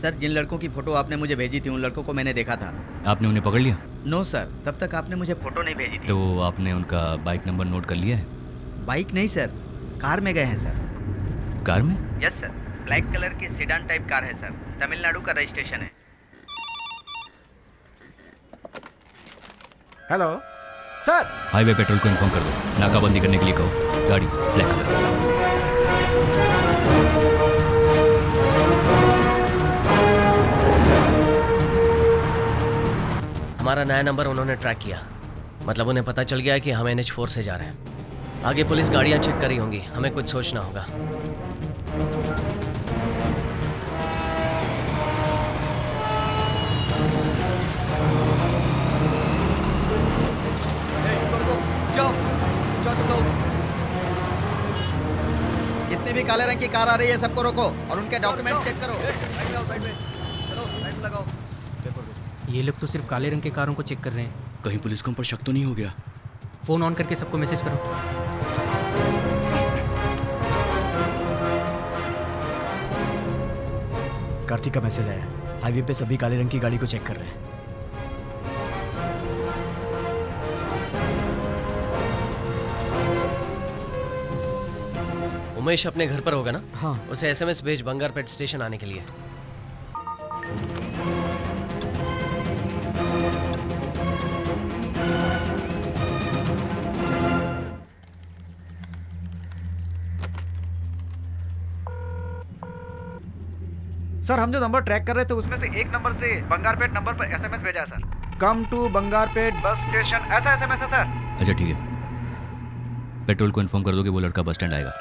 सर जिन लड़कों की फोटो आपने मुझे भेजी थी उन लड़कों को मैंने देखा था। आपने उन्हें पकड़ लिया? नो सर, तब तक आपने मुझे फोटो नहीं भेजी थी। तो आपने उनका बाइक नंबर नोट कर लिया है? बाइक नहीं सर, कार में गए हैं सर। कार में? यस सर, ब्लैक कलर की सीडान टाइप कार है सर, तमिलनाडु का रजिस्ट्रेशन है। Hello sir. हाईवे पेट्रोल को इन्फॉर्म कर दो, नाकाबंदी करने के लिए कहो। गाड़ी ब्लैक कलर। हमारा नया नंबर उन्होंने ट्रैक किया, मतलब उन्हें पता चल गया कि हम NH4 से जा रहे हैं। आगे पुलिस गाड़ियां चेक करी होंगी, हमें कुछ सोचना होगा। जितने भी काले रंग की कार आ रही है सबको रोको और उनके डॉक्यूमेंट चेक करो। ये लोग तो सिर्फ काले रंग के कारों को चेक कर रहे हैं। कहीं पुलिस को हम पर शक तो नहीं हो गया? फोन ऑन करके सबको मैसेज करो। कार्तिक का मैसेज आया, हाईवे पे सभी काले रंग की गाड़ी को चेक कर रहे हैं। उमेश अपने घर पर होगा ना? हाँ। उसे SMS भेज बंगारपेट स्टेशन आने के लिए। सर हम जो नंबर ट्रैक कर रहे थे उसमें से एक नंबर से बंगारपेट नंबर पर SMS भेजा है sir. Come to Bangarpet bus station, ऐसा SMS है सर। अच्छा ठीक है, पेट्रोल को इन्फॉर्म कर दो कि वो लड़का बस स्टैंड आएगा।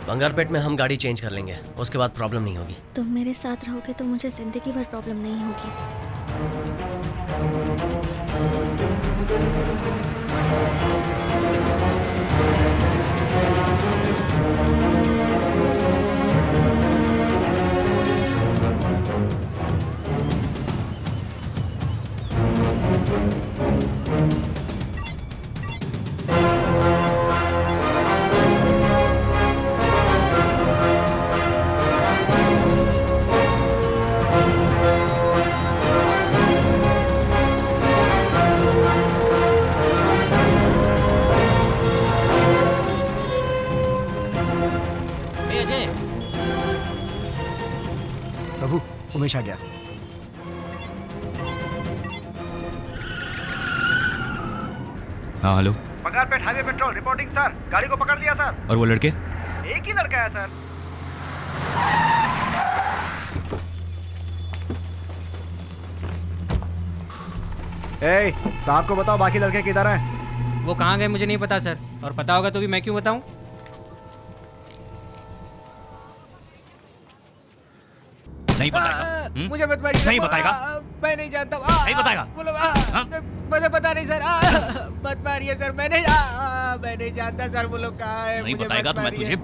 बंगारपेट में हम गाड़ी चेंज कर लेंगे, उसके बाद प्रॉब्लम नहीं होगी। तुम मेरे साथ रहोगे तो मुझे जिंदगी भर प्रॉब्लम नहीं होगी। प्रभु, उमेश आ गया। हाँ hello. Bangarpet highway petrol reporting sir, गाड़ी को पकड़ लिया सर। और वो लड़के? एक ही लड़का है सर। ए, साहब को बताओ बाकी लड़के किधर हैं? वो कहाँ गए मुझे नहीं पता सर, और पता होगा तो भी मैं क्यों बताऊं? नहीं बताएगा? मुझे मत मारिए। नहीं बताएगा? मैं नहीं जानता। नहीं बताएगा? बोलो। मुझे पता नहीं सर। मत मारिए सर, मैं नहीं जानता सर वो लोग कहाँ है। नहीं बताएगा तो मैं तुझे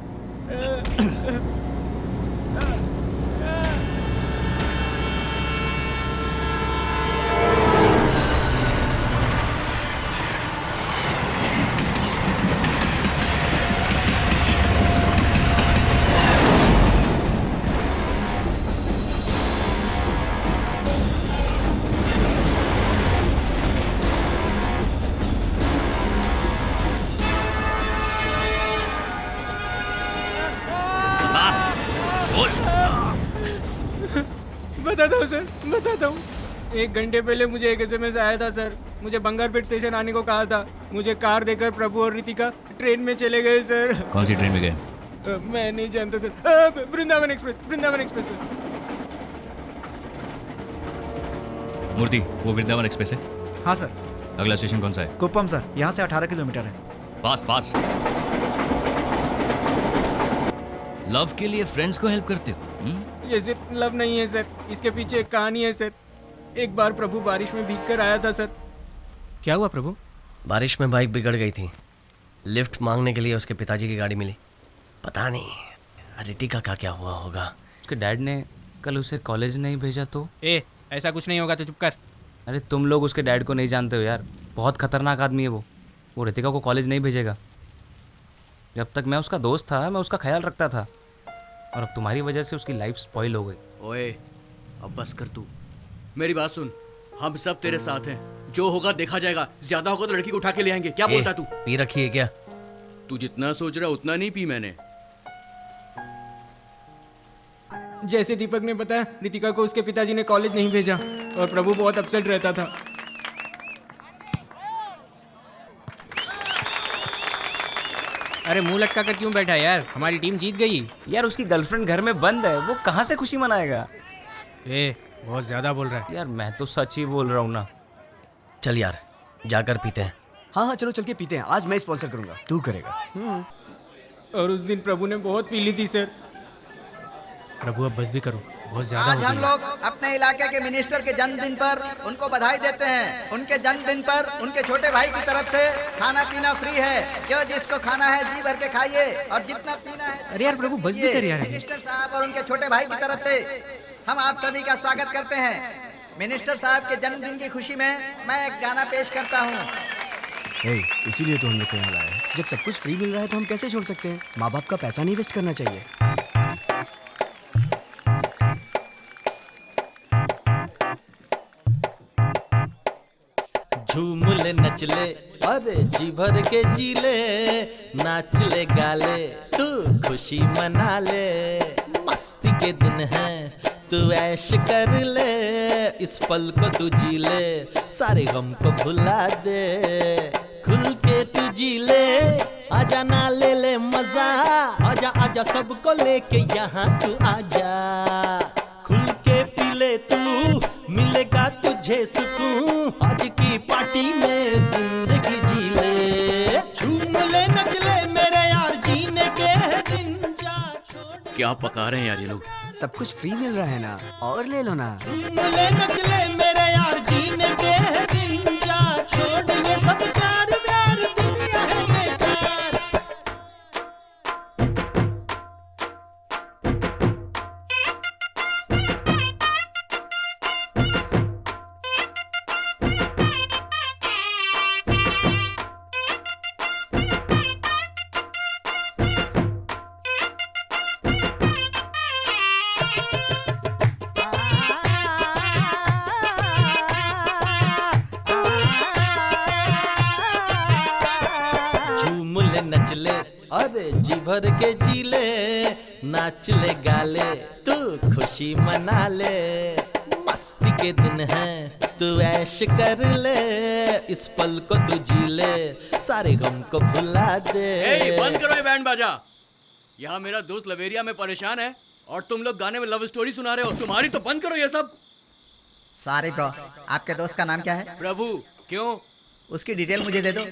बताता हूँ सर, बताता हूँ। 1 घंटे पहले मुझे एक SMS आया था सर। मुझे बंगारपेट स्टेशन आने को कहा था। मुझे कार देकर प्रभु और रितिका ट्रेन में चले गए सर। कौन सी ट्रेन में गए? मैं नहीं जानता sir. Vrindavan express sir. Murthy, वो वृंदावन एक्सप्रेस है? हाँ सर। अगला स्टेशन कौन सा है? कुप्पम सर, यहाँ से 18 किलोमीटर है। फास्ट। लव के लिए फ्रेंड्स को हेल्प करते हो? ये सिर्फ लव नहीं है सर, इसके पीछे एक कहानी है सर। एक बार प्रभु बारिश में भीग कर आया था सर। क्या हुआ प्रभु? बारिश में बाइक बिगड़ गई थी। लिफ्ट मांगने के लिए उसके पिताजी की गाड़ी मिली। पता नहीं रितिका का क्या हुआ होगा। उसके डैड ने कल उसे कॉलेज नहीं भेजा तो? ऐसा कुछ नहीं होगा तो चुप कर। अरे तुम लोग उसके डैड को नहीं जानते हो यार, बहुत खतरनाक आदमी है वो रितिका को कॉलेज नहीं भेजेगा। जब तक मैं उसका दोस्त था मैं उसका ख्याल रखता था, और अब तुम्हारी वजह से उसकी लाइफ स्पॉइल हो गई। ओए अब बस कर तू, मेरी बात सुन, हम सब तेरे साथ हैं। जो होगा देखा जाएगा, ज्यादा होगा तो लड़की को उठा के ले आएंगे। क्या बोलता तू? पी रखी है क्या? तू जितना सोच रहा उतना नहीं पी मैंने। जैसे दीपक ने बताया, रितिका को उसके पिताजी ने कॉलेज नहीं भेजा और प्रभु बहुत अपसेट रहता था। अरे मुंह लटका कर क्यों बैठा यार? हमारी टीम जीत गई। यार उसकी गर्लफ्रेंड घर में बंद है, वो कहाँ से खुशी मनाएगा? बहुत ज्यादा बोल रहा है। यार मैं तो सच ही बोल रहा हूँ ना। चल यार जाकर पीते हैं। हाँ चलो चल के पीते हैं। आज मैं स्पॉन्सर करूंगा, तू करेगा। और उस दिन प्रभु ने बहुत पी ली थी सर। प्रभु अब बस भी करो, बहुत ज्यादा आज हम लोग अपने इलाके के मिनिस्टर के जन्मदिन पर उनको बधाई देते हैं। उनके जन्मदिन पर उनके छोटे भाई की तरफ से खाना पीना फ्री है। जो जिसको खाना है जी भर के खाइए और जितना पीना है। अरे यार प्रभु बस भी कर यार। मिनिस्टर साहब और उनके छोटे भाई की तरफ से हम आप सभी का स्वागत करते हैं। मिनिस्टर साहब के जन्मदिन की खुशी में मैं एक गाना पेश करता हूँ। इसीलिए तो हम लोग को यहाँ लाए हैं। जब सब कुछ फ्री मिल रहा है तो हम कैसे छोड़ सकते हैं? माँ बाप का पैसा नहीं वेस्ट करना चाहिए। झूम ले नच ले अरे जी भर के जी ले, नाच ले गाले तू खुशी मना ले। मस्ती के दिन है तू ऐश कर ले, इस पल को तू जी ले, सारे गम को भुला दे। खुल के तू जी ले, आजा ना ले ले मजा, आजा आजा सबको लेके यहाँ तू आजा। खुल के पी ले तू, मिलेगा तुझे सुकून, आज की पार्टी में जिंदगी जी ले। झूम ले नच ले मेरे यार, जीने के दिन जा छोड़। क्या पका रहे हैं यार ये लोग? सब कुछ फ्री मिल रहा है ना, और ले लो ना। झूम ले नच ले मेरे यार, जीने के दिन जा छोड़। ये सब प्यार प्यार दुनिया है बेकार। नच ले अरे जी भर के जी ले, नाच ले गाले तू खुशी मना ले। मस्ती के दिन है तू ऐश कर ले, इस पल को तू जी ले, सारे गम को भुला दे। बंद करो ये बैंड बाजा। यहाँ मेरा दोस्त लवेरिया में परेशान है और तुम लोग गाने में लव स्टोरी सुना रहे हो। तुम्हारी तो बंद करो ये सब। सॉरी ब्रो, आपके दोस्त का नाम क्या है? प्रभु। क्यों? उसकी डिटेल मुझे दे दो।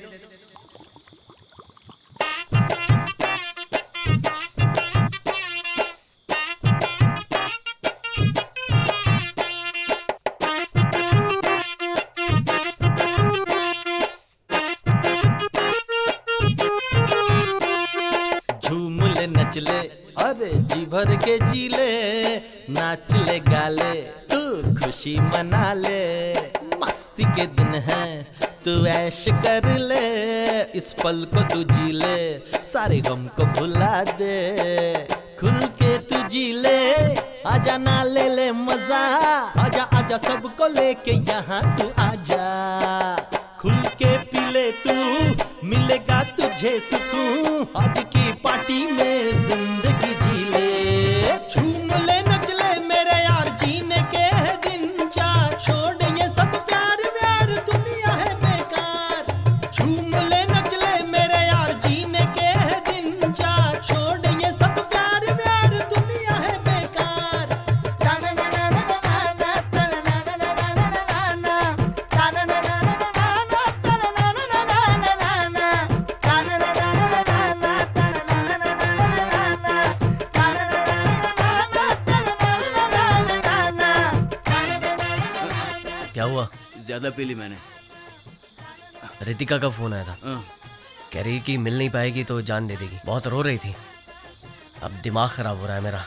नच ले अरे जी भर के जी ले, नाच ले गाले तू खुशी मना ले। मस्ती के दिन है तू ऐश कर ले, इस पल को तू जी ले, सारे गम को भुला दे। खुल के तू जी ले, आजा ना ले ले मजा, आजा आजा सबको लेके यहाँ तू आजा। खुल के पी ले तू, मिलेगा तुझे सुकून, आज की पार्टी में जिंदगी जी ले। झूम ले नच ले मेरे यार, जीने के दिन जा छोड़। ये सब प्यार प्यार दुनिया है। क्या हुआ? ज्यादा पी ली मैंने। रितिका का फोन आया था, हाँ। कह रही कि मिल नहीं पाएगी तो जान दे देगी। बहुत रो रही थी। अब दिमाग खराब हो रहा है मेरा।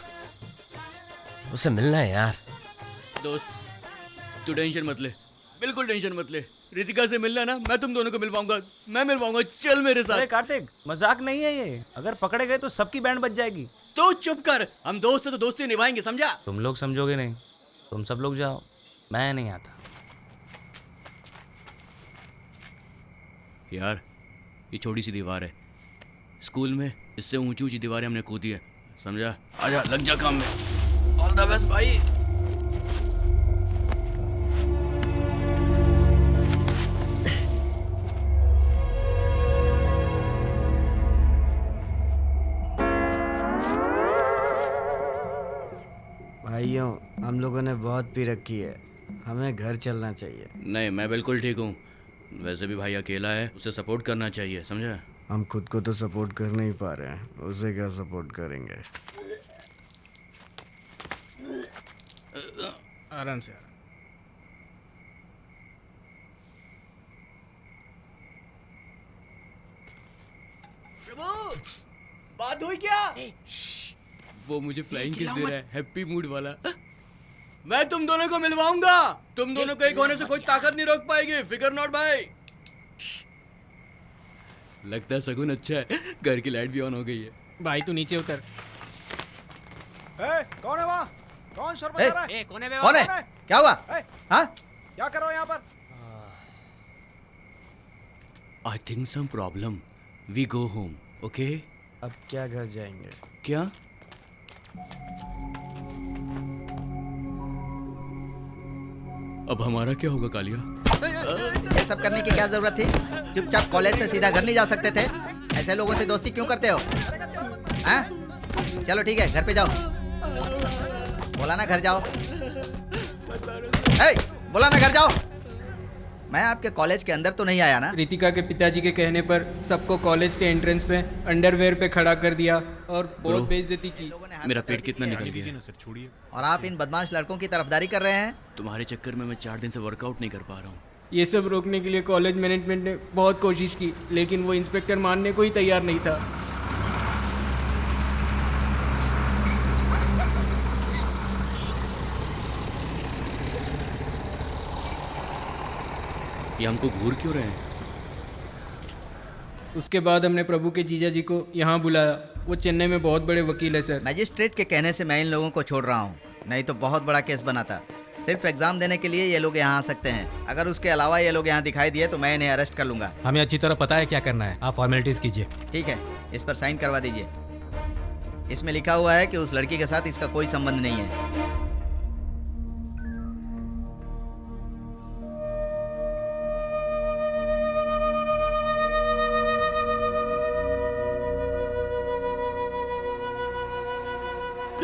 उससे मिलना है यार। दोस्त तू टेंशन मत ले, बिल्कुल टेंशन मत ले। रितिका से मिलना ना, मैं तुम दोनों को मिलवाऊंगा, मैं मिलवाऊंगा। चल मेरे साथ। अरे कार्तिक, मजाक नहीं है ये। अगर पकड़े गए तो सबकी बैंड बज जाएगी। तो चुप कर, हम दोस्त हैं तो दोस्ती निभाएंगे, समझा? तुम लोग समझोगे नहीं, तुम सब लोग जाओ, मैं नहीं आता। यार ये छोटी सी दीवार है, स्कूल में इससे ऊंची ऊंची दीवारें हमने कूदी है, समझा? आजा, लग जा काम में। ऑल द बेस्ट भाई। भाइयों, हम लोगों ने बहुत पी रखी है, हमें घर चलना चाहिए। नहीं, मैं बिल्कुल ठीक हूँ। वैसे भी भाई अकेला है, उसे सपोर्ट करना चाहिए, समझा? हम खुद को तो सपोर्ट कर नहीं पा रहे हैं, उसे क्या सपोर्ट करेंगे? आराम से। प्रभु, बात हुई क्या? वो मुझे फ्लाइंग किस दे रहा है, हैप्पी मूड वाला। मैं तुम दोनों को मिलवाऊंगा। तुम दोनों को एक होने से कोई ताकत नहीं रोक पाएगी, फिकर नॉट भाई। लगता है सगुन अच्छा है, घर की लाइट भी ऑन हो गई है। भाई तू नीचे उतर। कौन है वहाँ? कौन शोर मचा रहा है? कौन है? कौन है? क्या हुआ? हाँ? क्या कर रहे हो यहाँ पर? I think some problem, we go home, okay? अब क्या घर जाएंगे? क्या? अब हमारा क्या होगा कालिया? ये सब करने की क्या जरूरत थी? चुपचाप कॉलेज से सीधा घर नहीं जा सकते थे? ऐसे लोगों से दोस्ती क्यों करते हो? हाँ? चलो ठीक है, घर पे जाओ। बोला ना घर जाओ। बोला ना घर जाओ। मैं आपके कॉलेज के अंदर तो नहीं आया ना? रितिका के पिताजी के कहने पर सबको कॉलेज के एंट्रेंस पे अंडरवेयर पे खड़ा कर दिया और बहुत बेइज्जती की। मेरा पेट कितना निकल गया। और आप इन बदमाश लड़कों की तरफदारी कर रहे हैं? तुम्हारे चक्कर में मैं 4 दिन से वर्कआउट नहीं कर पा रहा हूँ। ये सब रोकने के लिए कॉलेज मैनेजमेंट ने बहुत कोशिश की, लेकिन वो इंस्पेक्टर मानने को ही तैयार नहीं था। ये हमको घूर क्यों रहे हैं? उसके बाद हमने प्रभु के जीजा जी को यहाँ बुलाया। वो चेन्नई में बहुत बड़े वकील है सर। मैजिस्ट्रेट के कहने से मैं इन लोगों को छोड़ रहा हूँ, नहीं तो बहुत बड़ा केस बनाता। सिर्फ एग्जाम देने के लिए ये लोग यहाँ आ सकते हैं। अगर उसके अलावा ये लोग यहाँ दिखाई दिए तो मैं इन्हें अरेस्ट कर लूंगा। हमें अच्छी तरह पता है क्या करना है, आप फॉर्मेलिटीज कीजिए। ठीक है, इस पर साइन करवा दीजिए। इसमें लिखा हुआ है कि उस लड़की के साथ इसका कोई संबंध नहीं है।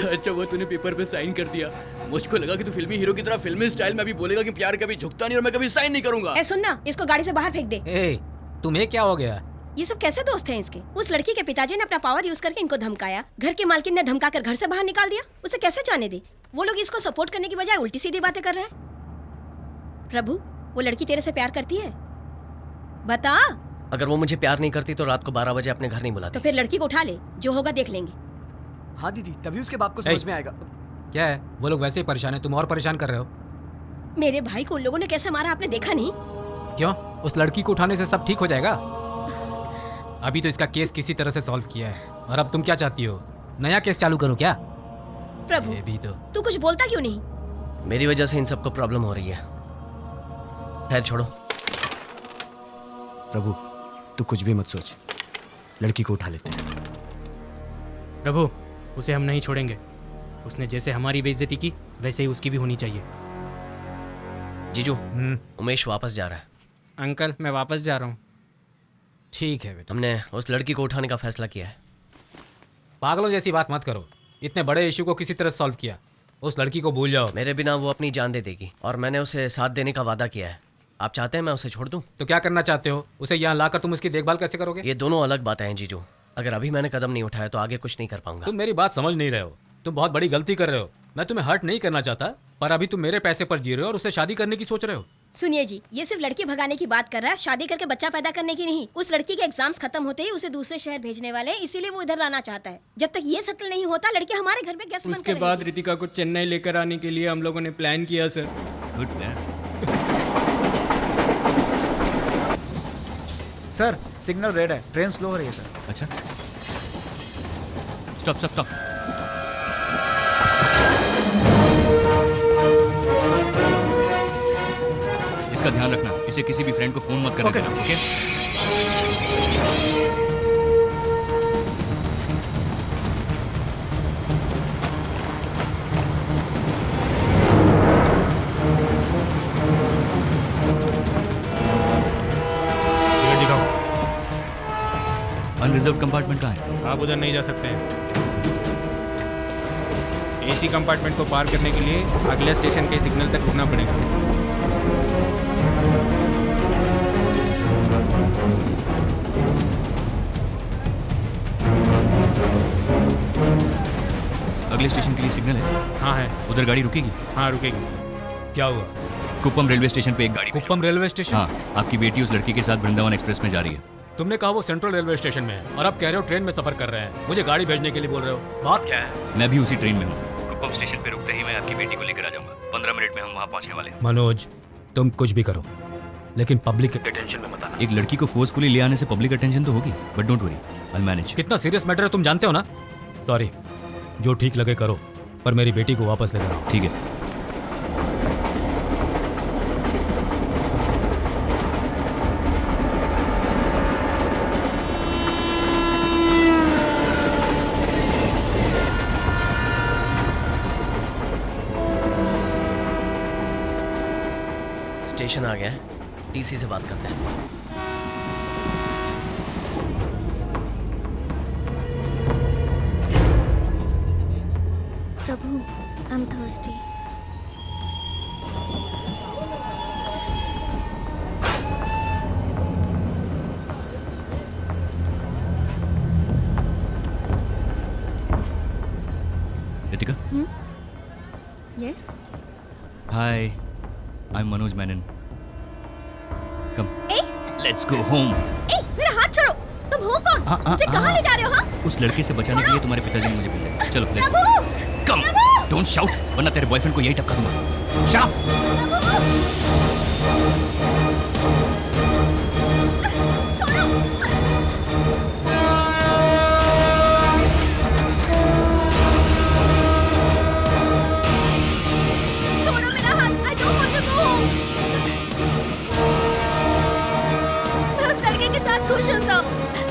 अच्छा वो तूने पेपर पे साइन कर दिया। मुझको लगा कि तू फिल्मी हीरो की तरह फिल्मी स्टाइल में भी बोलेगा कि प्यार कभी झुकता नहीं और मैं कभी साइन नहीं करूंगा। ए सुनना, इसको गाड़ी से बाहर फेंक दे। ए, तुम्हें क्या हो गया? ये सब कैसे दोस्त हैं इसके? उस लड़की के पिताजी ने अपना पावर यूज करके इनको धमकाया, घर की मालकिन ने धमकाकर घर से बाहर निकाल दिया। उसे कैसे जाने दे? वो लोग इसको सपोर्ट करने की बजाय उल्टी सीधी बातें कर रहे हैं। प्रभु, वो लड़की तेरे से प्यार करती है? बता। अगर वो मुझे प्यार नहीं करती तो रात को 12 बजे अपने घर नहीं बुलाती। तो फिर लड़की को उठा ले, जो होगा देख लेंगे। हाँ दीदी, तभी उसके बाप को समझ में आएगा। क्या है, वो लोग वैसे ही परेशान है, तुम और परेशान कर रहे हो। मेरे भाई को उन लोगों ने कैसे मारा आपने देखा नहीं? क्यों? उस लड़की को उठाने से सब ठीक हो जाएगा? अभी तो इसका केस किसी तरह से सॉल्व किया है, और अब तुम क्या चाहती हो? नया केस चालू करूं क्या? प्रभु, भी तो तू कुछ बोलता क्यों नहीं? मेरी वजह से इन सबको प्रॉब्लम हो रही है। खैर छोड़ो। प्रभु, तू कुछ भी मत सोच, लड़की को उठा लेते हैं। प्रभु, उसे हम नहीं छोड़ेंगे। उसने जैसे हमारी बेइज्जती की वैसे ही उसकी भी होनी चाहिए। जीजू, उमेश वापस जा रहा है। अंकल, मैं वापस जा रहा हूँ। ठीक है बेटा। हमने उस लड़की को उठाने का फैसला किया है। पागलों जैसी बात मत करो, इतने बड़े इशू को किसी तरह सॉल्व किया। उस लड़की को भूल जाओ। मेरे बिना वो अपनी जान दे देगी और मैंने उसे साथ देने का वादा किया है। आप चाहते हैं मैं उसे छोड़ दूं? तो क्या करना चाहते हो? उसे यहाँ लाकर तुम उसकी देखभाल कैसे करोगे? ये दोनों अलग बातें हैं जीजू। अगर अभी मैंने कदम नहीं उठाया तो आगे कुछ नहीं कर पाऊंगा। तुम मेरी बात समझ नहीं रहे हो, तुम बहुत बड़ी गलती कर रहे हो। मैं तुम्हें हर्ट नहीं करना चाहता, पर अभी तुम मेरे पैसे पर जी रहे हो और उससे शादी करने की सोच रहे हो। सुनिए जी, ये सिर्फ लड़की भगाने की बात कर रहा है, शादी करके बच्चा पैदा करने की नहीं। उस लड़की के एग्जाम्स खत्म होते ही उसे दूसरे शहर भेजने वाले हैं, इसीलिए वो इधर लाना चाहता है। जब तक ये सेटल नहीं होता, लड़की हमारे घर में गेस्ट बनकर उसके बाद रितिका को चेन्नई लेकर आने के लिए हम लोगों ने प्लान किया sir. Good plan. Sir signal red है, ट्रेन स्लो हो रही है सर। अच्छा, स्टॉप स्टॉप स्टॉप। इसका ध्यान रखना, इसे किसी भी फ्रेंड को फोन मत करना। Okay sir. Okay? Unreserved compartment कहाँ है? आप उधर नहीं जा सकते हैं। एसी कंपार्टमेंट को पार करने के लिए अगले स्टेशन के सिग्नल तक रुकना पड़ेगा। अगले स्टेशन के लिए सिग्नल है? हाँ है। उधर गाड़ी रुकेगी? हाँ रुकेगी। क्या हुआ? कुप्पम रेलवे स्टेशन पे एक गाड़ी। Kuppam railway station? हाँ, आपकी बेटी उस लड़की के साथ वृंदावन एक्सप्रेस में जा रही है। तुमने कहा वो सेंट्रल रेलवे स्टेशन में है और अब कह रहे हो ट्रेन में सफर कर रहे हैं। मुझे गाड़ी भेजने के लिए बोल रहे हो, बात क्या है? मैं भी उसी ट्रेन में हूँ। कुप्पम स्टेशन पे रुकते ही मैं आपकी बेटी को लेकर आ जाऊंगा। 15 मिनट में हम वहाँ पहुँचने वाले हैं। मनोज, तुम कुछ भी करो, लेकिन पब्लिक के अटेंशन में मत आना। एक लड़की को फोर्सफुली ले आने से पब्लिक अटेंशन तो होगी, but don't worry, I will manage. कितना सीरियस मैटर है तुम जानते हो ना। सॉरी, जो ठीक लगे करो, पर मेरी बेटी को वापस ले आओ। ठीक है। स्टेशन आ गया है, टीसी से बात करते हैं। Prabhu, I am thirsty. Ritika? Yes. Hi, I am Manoj Menon. Come, eh, let's go home. ए, मेरा हाथ छोड़ो। तुम हो कौन? मुझे कहाँ ले जा रहे हो? हाँ? उस लड़के से बचाने के लिए तुम्हारे पिताजी ने मुझे भेजा। चलो let's go. Prabhu! Come, don't shout, वरना तेरे बॉयफ्रेंड को यही टपका दूंगा। शाउट। छोड़ो मेरा हाथ। I don't want to go home. मैं उस लड़के के साथ खुश हूँ सब।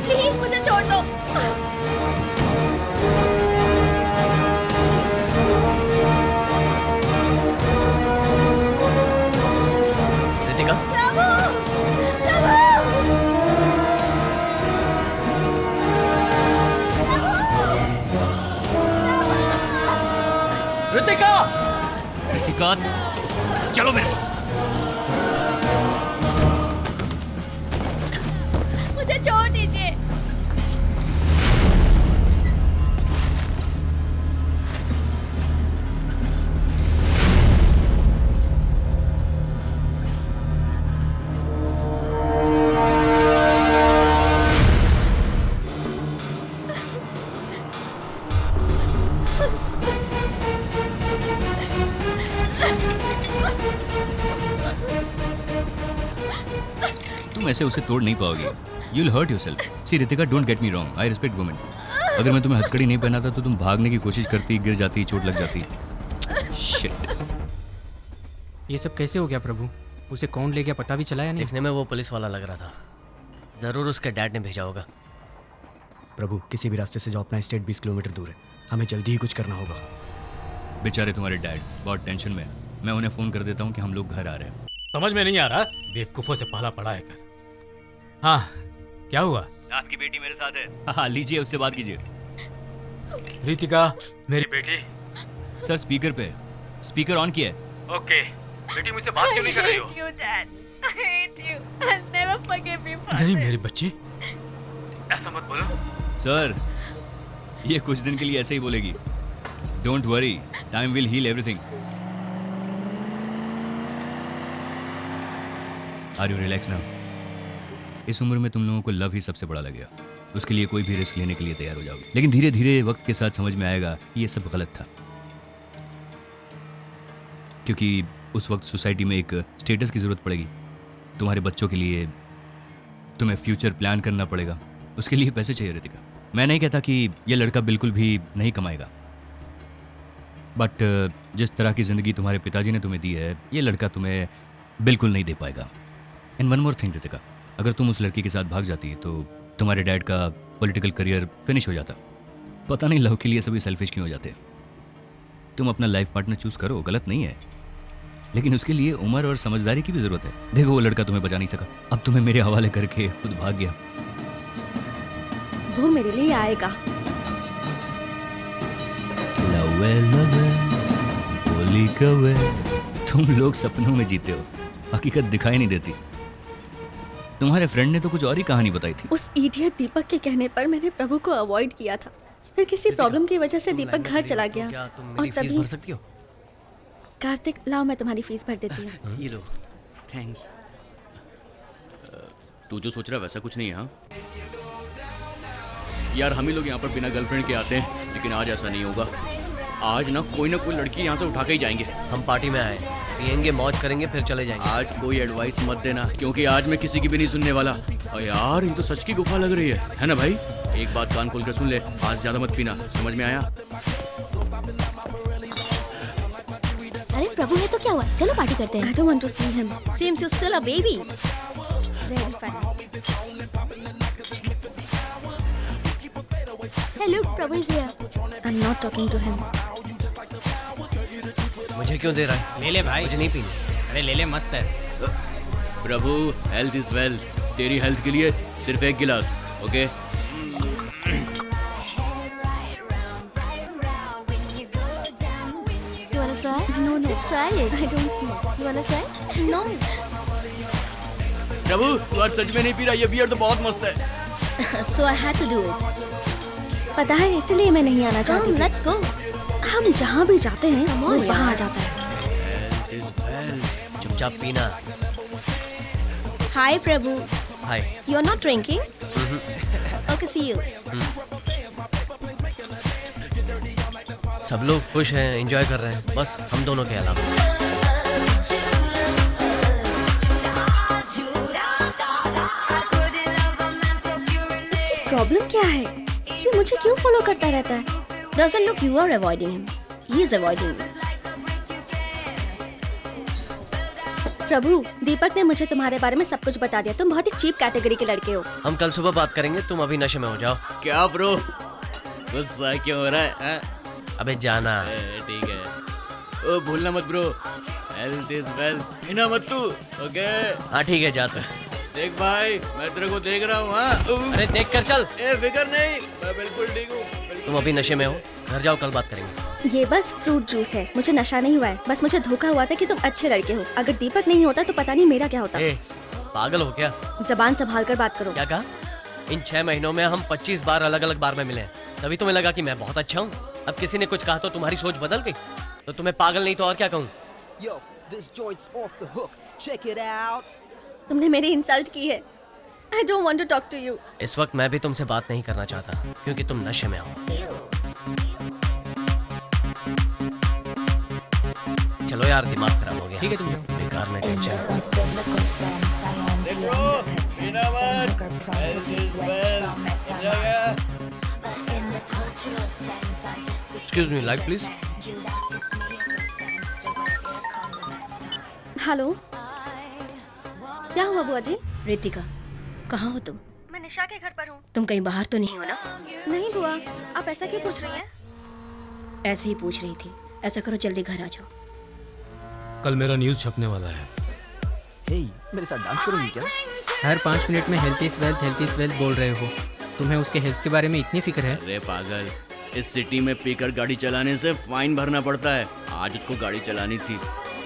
प्लीज मुझे छोड़ दो। रितिका? प्रभु! प्रभु! रितिका! रितिका, चलो मेरे साथ। मुझे छोड़ दीजिए। तुम ऐसे उसे तोड़ नहीं पाओगी। You will hurt yourself. See Ritika, don't get me wrong, I respect women. अगर मैं तुम्हें हथकड़ी नहीं पहनाता तो तुम भागने की कोशिश करती, गिर जाती, चोट लग जाती। शिट। ये सब कैसे हो गया प्रभु? उसे कौन ले गया पता भी चला या नहीं? देखने में वो पुलिस वाला लग रहा था, जरूर उसके डैड ने भेजा होगा। प्रभु, किसी भी रास्ते से जाओ, अपना स्टेट 20 किलोमीटर दूर है। हमें जल्दी ही कुछ करना होगा। बेचारे तुम्हारे डैड बहुत टेंशन में। मैं उन्हें फोन कर देता हूँ कि हम लोग घर आ रहे हैं। समझ में नहीं आ रहा, बेवकूफों से पाला पड़ा है। हाँ, क्या हुआ? आपकी बेटी मेरे साथ है। हाँ, लीजिए, उससे बात कीजिए। रितिका, मेरी बेटी। सर स्पीकर पे, स्पीकर ऑन किया है। ओके, बेटी मुझसे बात क्यों नहीं कर रही हो? नहीं मेरी बच्ची, ऐसा मत बोलो। सर, ये कुछ दिन के लिए ऐसे ही बोलेगी। Don't worry, time will heal everything. Are you relax now? इस उम्र में तुम लोगों को लव ही सबसे बड़ा लगेगा, उसके लिए कोई भी रिस्क लेने के लिए तैयार हो जाओगे। लेकिन धीरे धीरे वक्त के साथ समझ में आएगा कि ये सब गलत था, क्योंकि उस वक्त सोसाइटी में एक स्टेटस की ज़रूरत पड़ेगी। तुम्हारे बच्चों के लिए तुम्हें फ्यूचर प्लान करना पड़ेगा, उसके लिए पैसे चाहिए रितिका। मैं नहीं कहता कि ये लड़का बिल्कुल भी नहीं कमाएगा, बट जिस तरह की ज़िंदगी तुम्हारे पिताजी ने तुम्हें दी है, ये लड़का तुम्हें बिल्कुल नहीं दे पाएगा। And one more thing Ritika, अगर तुम उस लड़की के साथ भाग जाती तो तुम्हारे डैड का पॉलिटिकल करियर फिनिश हो जाता। पता नहीं लव के लिए सभी सेल्फिश क्यों हो जाते। तुम अपना लाइफ पार्टनर चूज करो, गलत नहीं है, लेकिन उसके लिए उम्र और समझदारी की भी जरूरत है। देखो वो लड़का तुम्हें बचा नहीं सका, अब तुम्हें मेरे हवाले करके खुद भाग गया। वो मेरे लिए आएगा। लवे लवे बोली कवे, तुम लोग सपनों में जीते हो, हकीकत दिखाई नहीं देती। तुम्हारे फ्रेंड ने तो कुछ और ही कहानी बताई थी। उस इडियट दीपक के कहने पर मैंने प्रभु को अवॉइड किया था, फिर किसी प्रॉब्लम की वजह से दीपक घर चला गया और तभी भर सकती हो? कार्तिक लाओ मैं तुम्हारी फीस भर देती हूँ। ये लो, थैंक्स। तू जो सोच रहा है वैसा कुछ नहीं है। हाँ यार, हम ही लोग यहाँ पर बिना गर्लफ्रेंड के आते हैं, लेकिन आज ऐसा नहीं होगा। आज ना कोई लड़की यहाँ से उठा के ही जाएंगे। हम पार्टी में आए, पियेंगे, मौज करेंगे, फिर चले जाएंगे। आज कोई एडवाइस मत देना, क्योंकि आज मैं किसी की भी नहीं सुनने वाला। और यार ये तो सच की गुफा लग रही है ना भाई? एक बात कान खोल कर सुन ले, आज ज्यादा मत पीना, समझ में आया? अरे प्रभु है तो क्या हुआ, चलो पार्टी करते हैं। I don't want to see him. Seems you're still a baby. Very funny. Hey look, Prabhu is here. I'm not talking to him. मुझे क्यों दे रहा है? ले ले भाई, मुझे नहीं पीनी। अरे ले ले, मस्त है। प्रभु, हेल्थ इज वेल्थ। तेरी हेल्थ के लिए सिर्फ एक गिलास, okay? You wanna try? No, no. Just try it. I don't smoke. You wanna try? No. प्रभु, तू आज सच में नहीं पी रहा? ये बियर तो बहुत मस्त है। So I had to do it. पता है इसलिए मैं नहीं आना चाहती Come, थी। let's go. हम जहाँ भी जाते हैं Come वो on, वहाँ आ यार। जाता है। चुपचाप पीना। Hi Prabhu. Hi. You're not drinking? Okay, see you. सब लोग खुश हैं, एंजॉय कर रहे हैं, बस हम दोनों के अलावा। इसकी प्रॉब्लम क्या है? ये मुझे क्यों फॉलो करता रहता है? Doesn't look you are avoiding him. He is avoiding you. प्रभु, दीपक ने मुझे तुम्हारे बारे में सब कुछ बता दिया। तुम बहुत ही चीप कैटेगरी के लड़के हो। हम कल सुबह बात करेंगे, तुम अभी नशे में हो जाओ। क्या ब्रो, गुस्सा क्यों हो रहा है? अबे जाना। ठीक है, ओ भूलना मत ब्रो, हेल्थ इज वेल्थ। पीना मत तू, ओके? हाँ ठीक है, जा तू। देख भाई, मैं तेरे को देख रहा हूँ। हाँ अरे देख कर चल। ए फिकर नहीं, मैं बिल्कुल ठीक हूँ। तुम अभी नशे में हो, घर जाओ, कल बात करेंगे। ये बस फ्रूट जूस है, मुझे नशा नहीं हुआ है। बस मुझे धोखा हुआ था कि तुम अच्छे लड़के हो। अगर दीपक नहीं होता तो पता नहीं मेरा क्या होता। ए, पागल हो क्या? जबान संभाल कर बात करो। क्या कहा? इन 6 महीनों में हम 25 बार अलग अलग बार में मिले हैं, तभी तुम्हें लगा कि मैं बहुत अच्छा हूँ। अब किसी ने कुछ कहा तो तुम्हारी सोच बदल गई, तो तुम्हें पागल नहीं तो और क्या कहूँ? तुमने मेरी इंसल्ट की है। I don't want to talk to you. इस वक्त मैं भी तुमसे बात नहीं करना चाहता, क्योंकि तुम नशे में हो। चलो यार, दिमाग खराब हो गया। ठीक है, तुम जाओ। बेकार में tension. Excuse me, light please. Hello, क्या हुआ बुआ जी? रितिका, कहाँ हो तुम? मैं निशा के घर पर हूँ। तुम कहीं बाहर तो नहीं हो ना? नहीं बुआ, आप ऐसा क्यों पूछ रही हैं? ऐसे ही पूछ रही थी। ऐसा करो, जल्दी घर आ जाओ। कल मेरा न्यूज़ छपने वाला है। मेरे साथ डांस करोगी क्या? हर 5 मिनट में हेल्थ इज वेल्थ बोल रहे हो। तुम्हें उसके हेल्थ के बारे में इतनी फिक्र है? अरे पागल, इस सिटी में पीकर गाड़ी चलाने से फाइन भरना पड़ता है। आज उसको गाड़ी चलानी थी,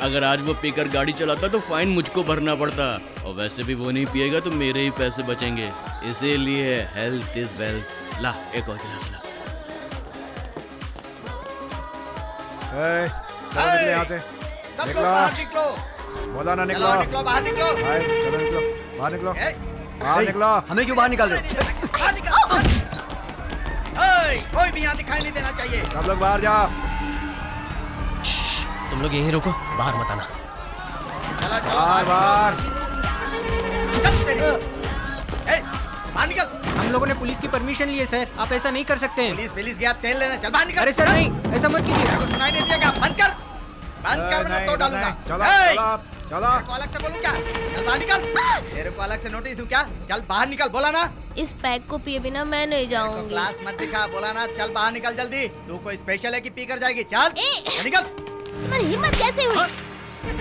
अगर आज वो पीकर गाड़ी चलाता तो फाइन मुझको भरना पड़ता, और वैसे भी वो नहीं पिएगा तो मेरे ही पैसे बचेंगे। इसीलिए हेल्थ इज वेल्थ। ला एक और गिलास ला। चलो निकले यहाँ से। सब लोग बाहर निकलो, बोला ना निकलो। चलो निकलो, बाहर निकलो। भाई चलो निकलो, बाहर निकलो, बाहर ए, निकलो। हमें क्यों बाहर निकाल रहे हो? बाहर निकल। ओए, कोई भी यहाँ दिखाई नहीं देना चाहिए। सब लोग बाहर जाओ। तुम लोग यहीं रुको, बाहर मत आना। चलो चलो बाहर बाहर। चल तेरी। ए, बाहर निकल। हम लोगों ने पुलिस की परमिशन ली है सर, आप ऐसा नहीं कर सकते हैं। पुलिस गया तेल लेने, चल बाहर निकल। अरे सर नहीं, ऐसा मत कीजिए। तेरे को सुनाई नहीं दिया क्या? बंद कर, बंद कर, मैं तो डालूंगा। चलो ए, चलो चलो। तेरे को अलग से बोलूं क्या? चल बाहर निकल। तेरे को अलग से नोटिस दूं क्या? चल बाहर निकल, बोला ना। इस पैक को पिए बिना मैं नहीं जाऊंगी। क्लास मत दिखा, बोला ना। चल बाहर निकल जल्दी। तू कोई स्पेशल है कि पी कर जाएगी? चल निकल। तुम्हारी हिम्मत कैसे हुई?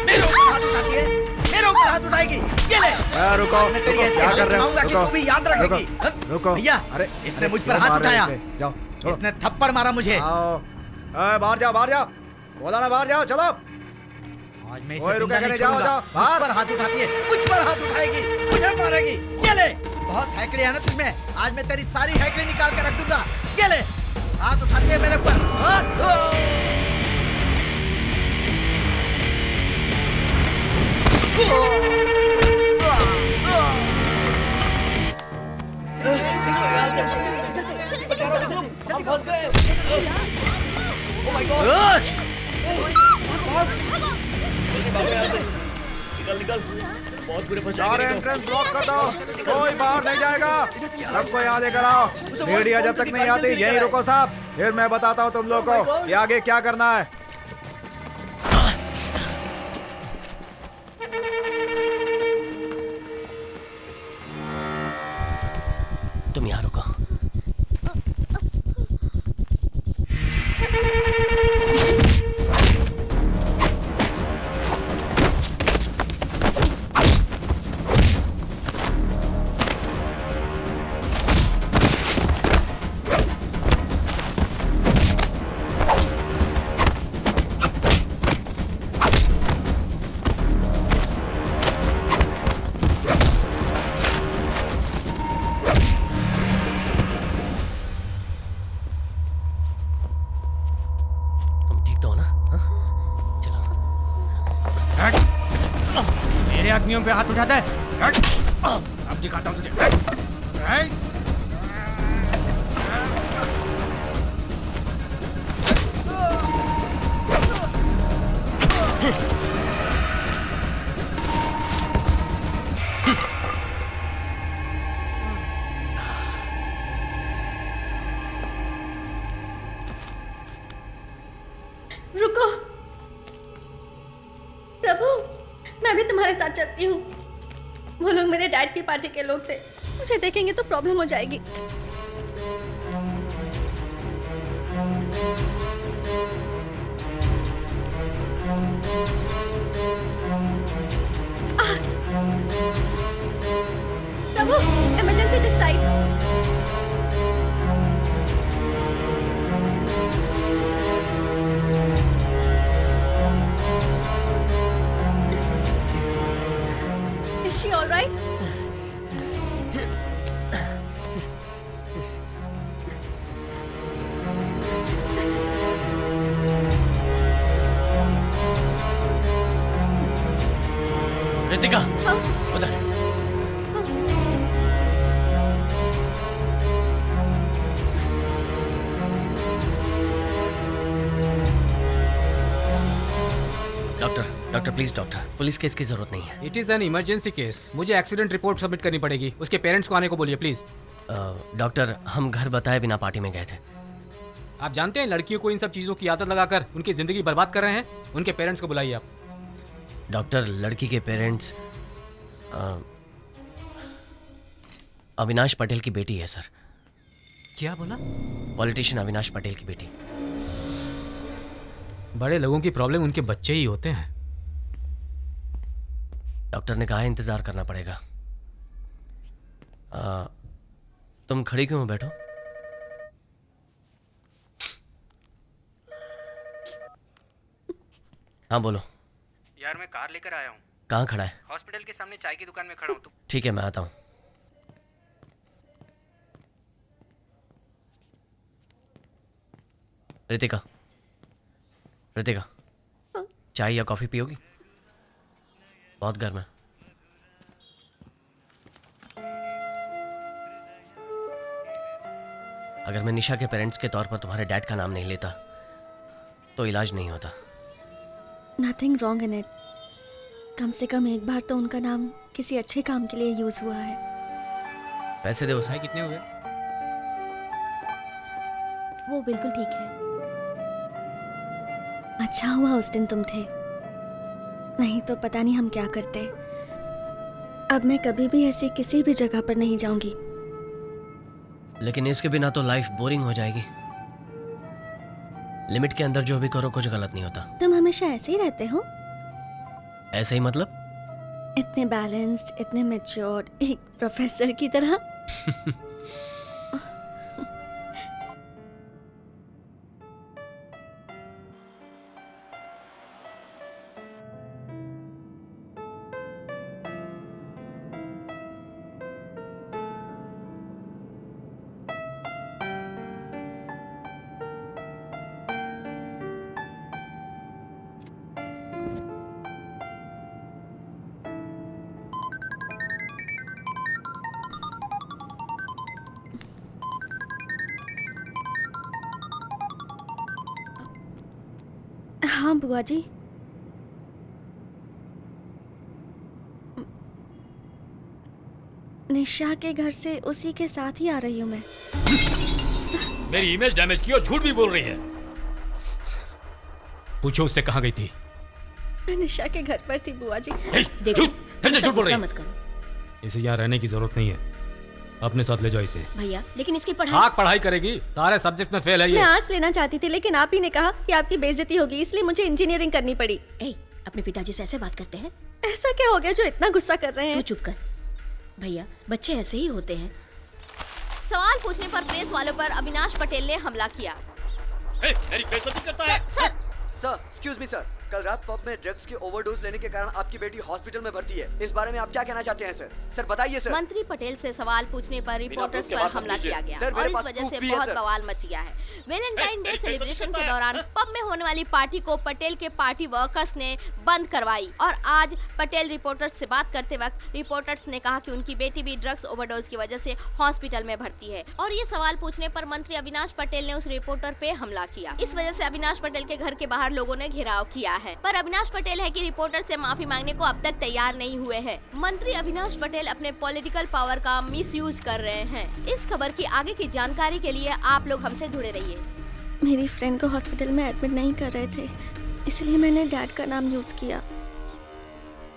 मेरे ऊपर हाथ उठाती है, मेरे ऊपर हाथ उठाएगी। ये ले। रुको, मैं तेरी रुको, ऐसी क्या हालत कर रहे हो? बनाऊंगा कि रुको, तू भी याद रखेगी। रुको। भैया, अरे इसने अरे मुझ पर क्यों हाथ मार रहे हो उठाया। इसे? जाओ छोड़ो। इसने थप्पड़ मारा मुझे। आओ। बाहर जाओ, बाहर जाओ। बोला ना बाहर जाओ, चलो। आज मैं ओए, इसे रुका जिंदा नहीं कहने, जाओ, छोड़ूंगा। जाओ, मुझ बाहर। पर हाथ उठाती है, मुझ पर हाथ उठाएगी, मुझे मारेगी। ये ले। बहुत हैकड़ी है ना तुझमें। आज मैं तेरी सारी हैकड़ी निकाल के रख दूंगा। ये ले। हाथ उठाती है मेरे ऊपर। बहुत बुरे फंसे सारे एंट्रेंस ब्लॉक कर दो, कोई बाहर नहीं जाएगा। सबको यहाँ लेकर आओ। मीडिया जब तक नहीं आती यहीं रुको साहब, फिर मैं बताता हूँ तुम लोग को कि आगे क्या करना है। तुम यहाँ रुको। मेरे आदमियों पे हाथ उठाता है। अब दिखाता हूँ तुझे। रुको प्रभु, मैं भी तुम्हारे साथ चलती हूँ। वो लोग मेरे डैड की पार्टी के लोग थे, मुझे देखेंगे तो प्रॉब्लम हो जाएगी। Prabhu, emergency this side. Is she all right? Ritika, उधर। Doctor please doctor, police case की जरूरत नहीं है। It is an emergency case. मुझे एक्सीडेंट रिपोर्ट सबमिट करनी पड़ेगी। उसके पेरेंट्स को आने को बोलिए प्लीज। डॉक्टर, हम घर बताए बिना पार्टी में गए थे। आप जानते हैं लड़कियों को इन सब चीजों की आदत लगाकर उनकी जिंदगी बर्बाद कर रहे हैं। उनके पेरेंट्स को बुलाइए आप। डॉक्टर, लड़की के पेरेंट्स अविनाश पटेल की बेटी है सर। क्या बोला? पॉलिटिशियन अविनाश पटेल की बेटी। बड़े लोगों की प्रॉब्लम उनके बच्चे ही होते हैं। डॉक्टर ने कहा है इंतजार करना पड़ेगा। तुम खड़ी क्यों हो? बैठो। हाँ बोलो। यार मैं कार लेकर आया हूँ। कहाँ खड़ा है? हॉस्पिटल के सामने चाय की दुकान में खड़ा हूँ। ठीक है, मैं आता हूँ। रितिका, रितिका, चाय या कॉफी पियोगी? बहुत गर्म है। अगर मैं निशा के पेरेंट्स के तौर पर तुम्हारे डैड का नाम नहीं लेता तो इलाज नहीं होता। Nothing wrong in it. कम से कम एक बार तो उनका नाम किसी अच्छे काम के लिए यूज हुआ है। पैसे दे उसे। कितने हुए? वो बिल्कुल ठीक है। अच्छा हुआ उस दिन तुम थे, नहीं तो पता नहीं हम क्या करते। अब मैं कभी भी ऐसी किसी भी जगह पर नहीं जाऊंगी। लेकिन इसके बिना तो लाइफ बोरिंग हो जाएगी। लिमिट के अंदर जो भी करो कुछ गलत नहीं होता। तुम हमेशा ऐसे ही रहते हो? ऐसे ही मतलब? इतने बैलेंस्ड, इतने मैच्योर्ड, एक प्रोफेसर की तरह। हाँ बुआ जी। निशा के घर से उसी के साथ ही आ रही हूँ मैं। मेरी इमेज डैमेज की और झूठ भी बोल रही है। पूछो उससे कहाँ गई थी? मैं निशा के घर पर थी बुआ जी। देखो, झूठ बोल रही है। मत करो। इसे यहाँ रहने की जरूरत नहीं है, अपने साथ ले जाओ इसे। भैया लेकिन इसकी पढ़ाई। हाँ पढ़ाई करेगी, सारे सब्जेक्ट में फेल है ये। मैं आर्ट्स लेना चाहती थी लेकिन आप ही ने कहा कि आपकी बेइज्जती होगी, इसलिए मुझे इंजीनियरिंग करनी पड़ी। अपने पिताजी से ऐसे बात करते हैं? ऐसा क्या हो गया जो इतना गुस्सा कर रहे हैं? तू चुप कर। भैया बच्चे ऐसे ही होते हैं। सवाल पूछने पर प्रेस वालों पर अविनाश पटेल ने हमला किया। मेरी बेइज्जती करता है। सर एक्सक्यूज मी सर, कल रात पब में ड्रग्स की ओवरडोज लेने के कारण आपकी बेटी हॉस्पिटल में भर्ती है। इस बारे में आप क्या कहना चाहते हैं सर? सर बताइए सर। मंत्री पटेल से सवाल पूछने पर रिपोर्टर्स पर हमला किया गया सर, और इस वजह से बहुत बवाल मच गया है। वैलेंटाइन डे सेलिब्रेशन के दौरान पब में होने वाली पार्टी को पटेल के पार्टी वर्कर्स ने बंद करवाई और आज पटेल रिपोर्टर्स से बात करते वक्त रिपोर्टर्स ने कहा कि उनकी बेटी भी ड्रग्स ओवरडोज की वजह से हॉस्पिटल में भर्ती है और ये सवाल पूछने पर मंत्री अविनाश पटेल ने उस रिपोर्टर पे हमला किया। इस वजह से अविनाश पटेल के घर के बाहर लोगों ने घेराव किया है, पर अविनाश पटेल है कि रिपोर्टर से माफी मांगने को अब तक तैयार नहीं हुए हैं। मंत्री अविनाश पटेल अपने पॉलिटिकल पावर का मिसयूज कर रहे हैं। इस खबर की आगे की जानकारी के लिए आप लोग हमसे जुड़े रहिए। मेरी फ्रेंड को हॉस्पिटल में एडमिट नहीं कर रहे थे, इसलिए मैंने डैड का नाम यूज किया।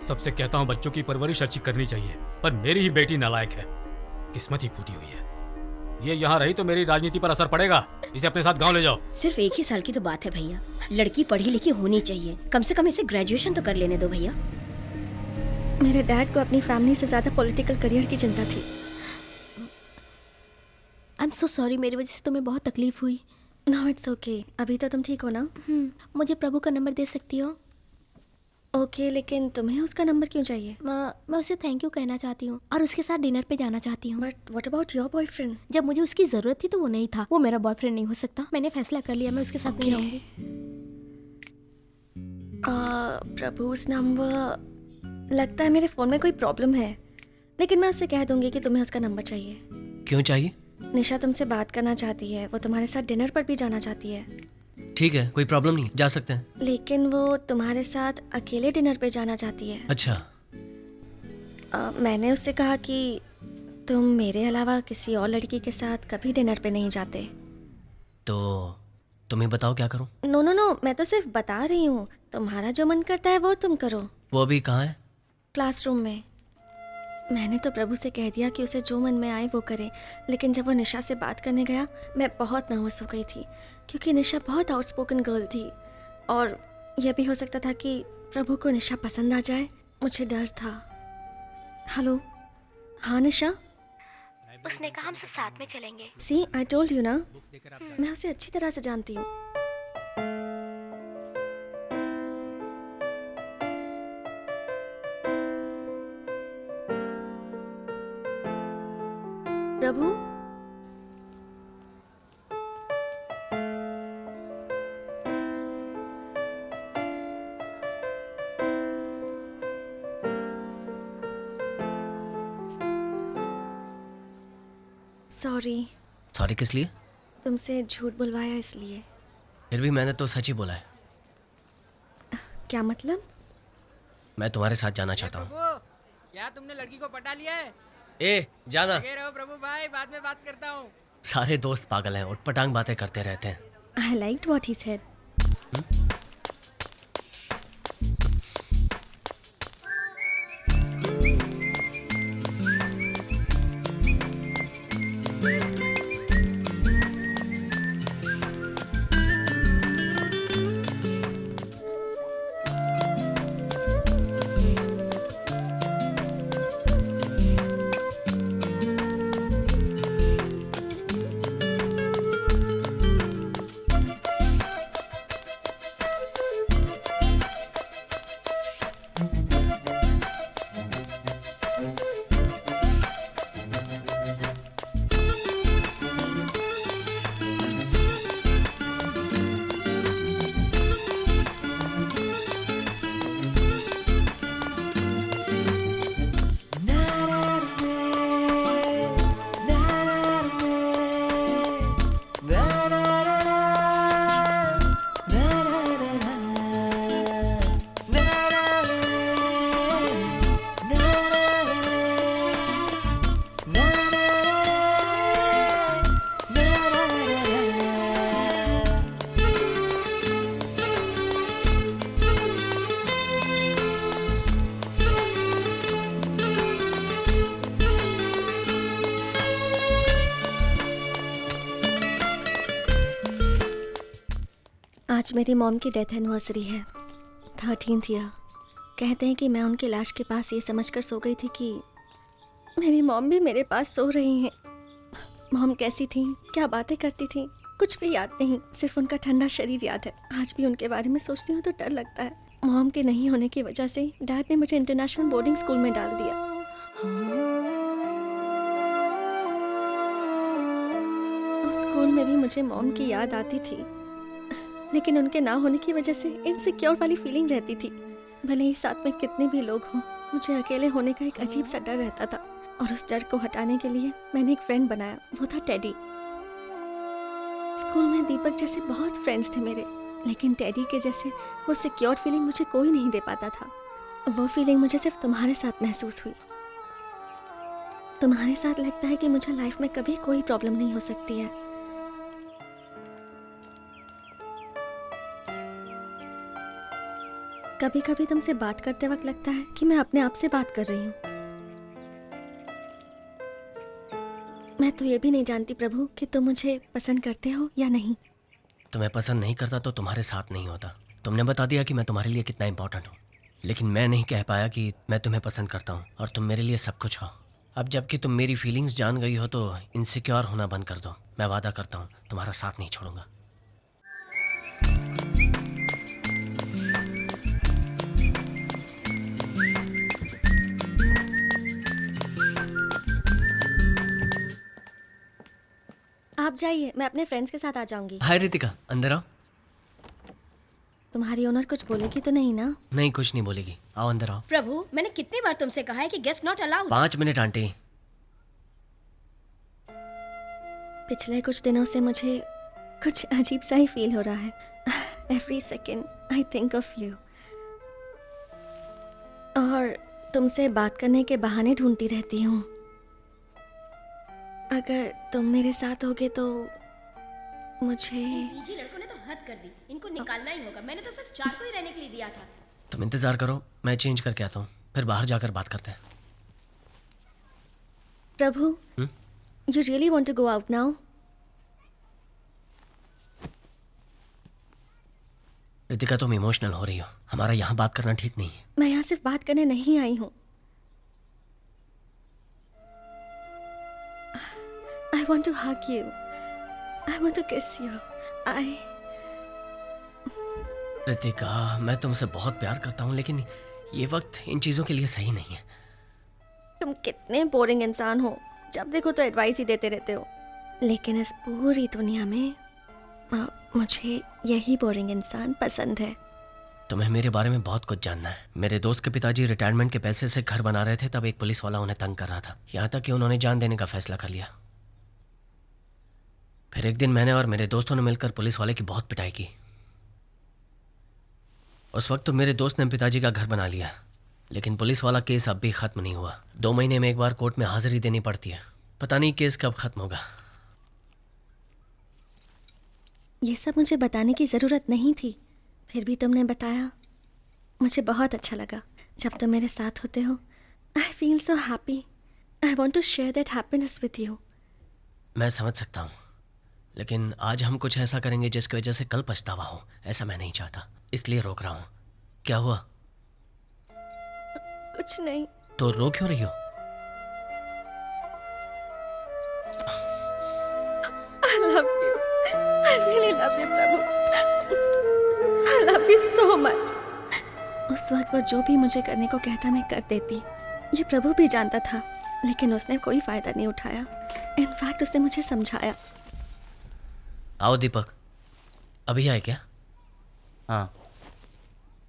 सबसे कहता हूँ बच्चों की परवरिश अच्छी करनी चाहिए, पर मेरी ही बेटी नालायक है, किस्मत ही फूटी हुई है। ये यहाँ रही तो मेरी राजनीति पर असर पड़ेगा। इसे अपने साथ गांव ले जाओ। सिर्फ 1 ही साल की तो बात है भैया, लड़की पढ़ी लिखी होनी चाहिए, कम से कम इसे ग्रेजुएशन तो कर लेने दो भैया। मेरे डैड को अपनी फैमिली से ज्यादा पॉलिटिकल करियर की चिंता थी। आई एम सो सॉरी, मेरी वजह से तुम्हें बहुत तकलीफ हुई। नो इट्स ओके, अभी तो तुम ठीक हो ना? मुझे प्रभु का नंबर दे सकती हो? ओके, लेकिन तुम्हें उसका नंबर क्यों चाहिए? मैं उसे थैंक यू कहना चाहती हूँ और उसके साथ डिनर पे जाना चाहती हूँ। But what about your boyfriend? जब मुझे उसकी जरूरत थी तो वो नहीं था। वो मेरा बॉयफ्रेंड नहीं हो सकता। मैंने फैसला कर लिया, मैं उसके साथ नहीं रहूंगी। प्रभु's नंबर, लगता है मेरे फोन में कोई प्रॉब्लम है, लेकिन मैं उससे कह दूंगी कि तुम्हें उसका नंबर चाहिए। क्यों चाहिए? निशा तुमसे बात करना चाहती है, वो तुम्हारे साथ डिनर पर भी जाना चाहती है। ठीक है, कोई प्रॉब्लम नहीं, जा सकते हैं। लेकिन वो तुम्हारे साथ अकेले डिनर पे जाना चाहती है। अच्छा। मैंने उससे कहा कि तुम मेरे अलावा किसी और लड़की के साथ कभी डिनर पे नहीं जाते। तो तुम्हें बताओ क्या करूं? नो नो नो, मैं तो सिर्फ बता रही हूँ, तुम्हारा जो मन करता है वो तुम करो। वो अभी कहाँ है? क्लासरूम में। मैंने तो प्रभु से कह दिया कि उसे जो मन में आए वो करे, लेकिन जब वो निशा से बात करने गया मैं बहुत नर्वस हो गई थी, क्योंकि निशा बहुत आउटस्पोकन गर्ल थी और यह भी हो सकता था कि प्रभु को निशा पसंद आ जाए। मुझे डर था। हेलो, हाँ निशा? उसने कहा हम सब साथ में चलेंगे। सी आई टोल्ड यू ना, मैं उसे अच्छी तरह से जानती हूँ। प्रभु, सॉरी, सॉरी किस लिए? तुमसे झूठ बुलवाया इसलिए। फिर भी मैंने तो सच ही बोला है। क्या मतलब? मैं तुम्हारे साथ जाना चाहता हूँ। प्रभु, क्या तुमने लड़की को पटा लिया है? ए जाना। लगे रहो प्रभु भाई, बाद में बात करता हूँ। सारे दोस्त पागल हैं, उठपटांग बातें करते रहते हैं। I liked what he said. आज मेरी मॉम की डेथ एनिवर्सरी है, 13th ईयर। कहते हैं कि मैं उनकी लाश के पास ये समझकर सो गई थी कि मेरी मॉम भी मेरे पास सो रही हैं। मॉम कैसी थी, क्या बातें करती थी, कुछ भी याद नहीं, सिर्फ उनका ठंडा शरीर याद है। आज भी उनके बारे में सोचती हूँ तो डर लगता है। मॉम के नहीं होने की वजह से डैड ने मुझे इंटरनेशनल बोर्डिंग स्कूल में डाल दिया। उस स्कूल में भी मुझे मॉम की याद आती थी, लेकिन उनके ना होने की वजह से इनसिक्योर वाली फीलिंग रहती थी। भले ही साथ में कितने भी लोग हों, मुझे अकेले होने का एक अजीब सा डर रहता था। और उस डर को हटाने के लिए मैंने एक फ्रेंड बनाया, वो था टेडी। स्कूल में दीपक जैसे बहुत फ्रेंड्स थे मेरे, लेकिन टेडी के जैसे वो सिक्योर फीलिंग मुझे कोई नहीं दे पाता था। वो फीलिंग मुझे सिर्फ तुम्हारे साथ महसूस हुई। तुम्हारे साथ लगता है कि मुझे लाइफ में कभी कोई प्रॉब्लम नहीं हो सकती है। कभी कभी तुमसे बात करते वक्त लगता है कि मैं अपने आप से बात कर रही हूँ। मैं तो ये भी नहीं जानती प्रभु कि तुम मुझे पसंद करते हो या नहीं। तुम्हें पसंद नहीं करता तो तुम्हारे साथ नहीं होता। तुमने बता दिया कि मैं तुम्हारे लिए कितना इंपॉर्टेंट हूँ, लेकिन मैं नहीं कह पाया कि मैं तुम्हें पसंद करता हूँ और तुम मेरे लिए सब कुछ हो। अब जबकि तुम मेरी फीलिंग्स जान गई हो तो इनसिक्योर होना बंद कर दो। मैं वादा करता हूँ तुम्हारा साथ नहीं छोड़ूंगा। आप जाइए, मैं अपने फ्रेंड्स के साथ आ जाऊंगी। हाय रितिका, अंदर आओ। तुम्हारी ओनर कुछ बोलेगी तो नहीं ना? नहीं, कुछ नहीं बोलेगी। आओ अंदर आओ। प्रभु, मैंने कितनी बार तुमसे कहा है कि guest not allowed. 5 minute aunty. पिछले कुछ दिनों से मुझे कुछ अजीब सा ही फील हो रहा है। Every second I think of you. और तुमसे बात करने के बहाने ढूंढती रहती हूँ। अगर तुम मेरे साथ होगे तो मुझे। पीजी लड़कों ने तो हद कर दी, इनको निकालना ही होगा। मैंने तो सिर्फ 4 को ही रहने के लिए दिया था। तुम इंतजार करो, मैं चेंज करके आता हूँ, फिर बाहर जाकर बात करते हैं। Prabhu, you really want to go out now? Ritika, तुम इमोशनल हो रही हो। हमारा यहाँ बात करना ठीक नहीं है। मैं यहाँ सिर्फ बात करने नहीं आई हूँ। I want to hug you. I want to kiss you. Ritika, मैं तुमसे बहुत प्यार करता हूँ, लेकिन ये वक्त इन चीज़ों के लिए सही नहीं है। तुम कितने बोरिंग इंसान हो, जब देखो तो एडवाइस ही देते रहते हो। लेकिन इस पूरी दुनिया में मुझे यही बोरिंग इंसान पसंद है। तुम्हें मेरे बारे में बहुत कुछ जानना है। मेरे दोस्त के पिताजी रिटायरमेंट के पैसे से घर बना रहे थे, तब एक पुलिस वाला उन्हें तंग कर रहा था, यहाँ तक कि उन्होंने जान देने का फैसला कर लिया। फिर एक दिन मैंने और मेरे दोस्तों ने मिलकर पुलिस वाले की बहुत पिटाई की। उस वक्त तो मेरे दोस्त ने पिताजी का घर बना लिया, लेकिन पुलिस वाला केस अब भी खत्म नहीं हुआ। 2 महीने में एक बार कोर्ट में हाजिरी देनी पड़ती है। पता नहीं केस कब खत्म होगा। ये सब मुझे बताने की ज़रूरत नहीं थी, फिर भी तुमने बताया। मुझे बहुत अच्छा लगा। जब तुम मेरे साथ होते हो, I feel so happy. I want to share that happiness with you. मैं समझ सकता हूँ, लेकिन आज हम कुछ ऐसा करेंगे जिसकी वजह से कल पछतावा हो। ऐसा मैं नहीं चाहता, इसलिए रोक रहा हूँ। क्या हुआ? कुछ नहीं। तो रो क्यों रही हो? I love you. I really love you, Prabhu. I love you so much. उस वक्त वो जो भी मुझे करने को कहता मैं कर देती। ये प्रभु भी जानता था, लेकिन उसने कोई फायदा नहीं उठाया। इनफैक्ट उसने मुझे समझाया। आओ दीपक, अभी आए क्या? हाँ।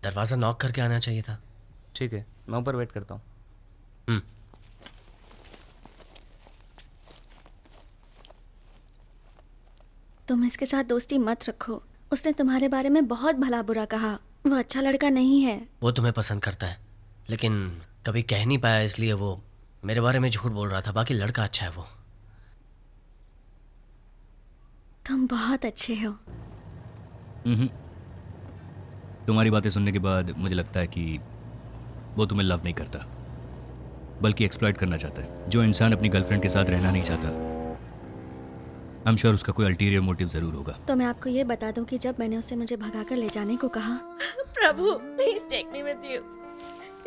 दरवाज़ा नॉक करके आना चाहिए था। ठीक है, मैं ऊपर वेट करता हूँ। तुम इसके साथ दोस्ती मत रखो। उसने तुम्हारे बारे में बहुत भला बुरा कहा। वो अच्छा लड़का नहीं है। वो तुम्हें पसंद करता है, लेकिन कभी कह नहीं पाया, इसलिए वो मेरे बारे में झूठ बोल रहा था। बाकी लड़का अच्छा है वो। तुम बहुत अच्छे हो। तुम्हारी बातें सुनने के बाद मुझे लगता है कि वो तुम्हें लव नहीं करता, बल्कि एक्सप्लॉइट करना चाहता है। जो इंसान अपनी गर्लफ्रेंड के साथ रहना नहीं चाहता, आई एम श्योर उसका कोई अल्टीरियर मोटिव जरूर होगा। तो मैं आपको ये बता दूं कि जब मैंने उसे मुझे भगाकर ले जाने को कहा, Prabhu please take me with you.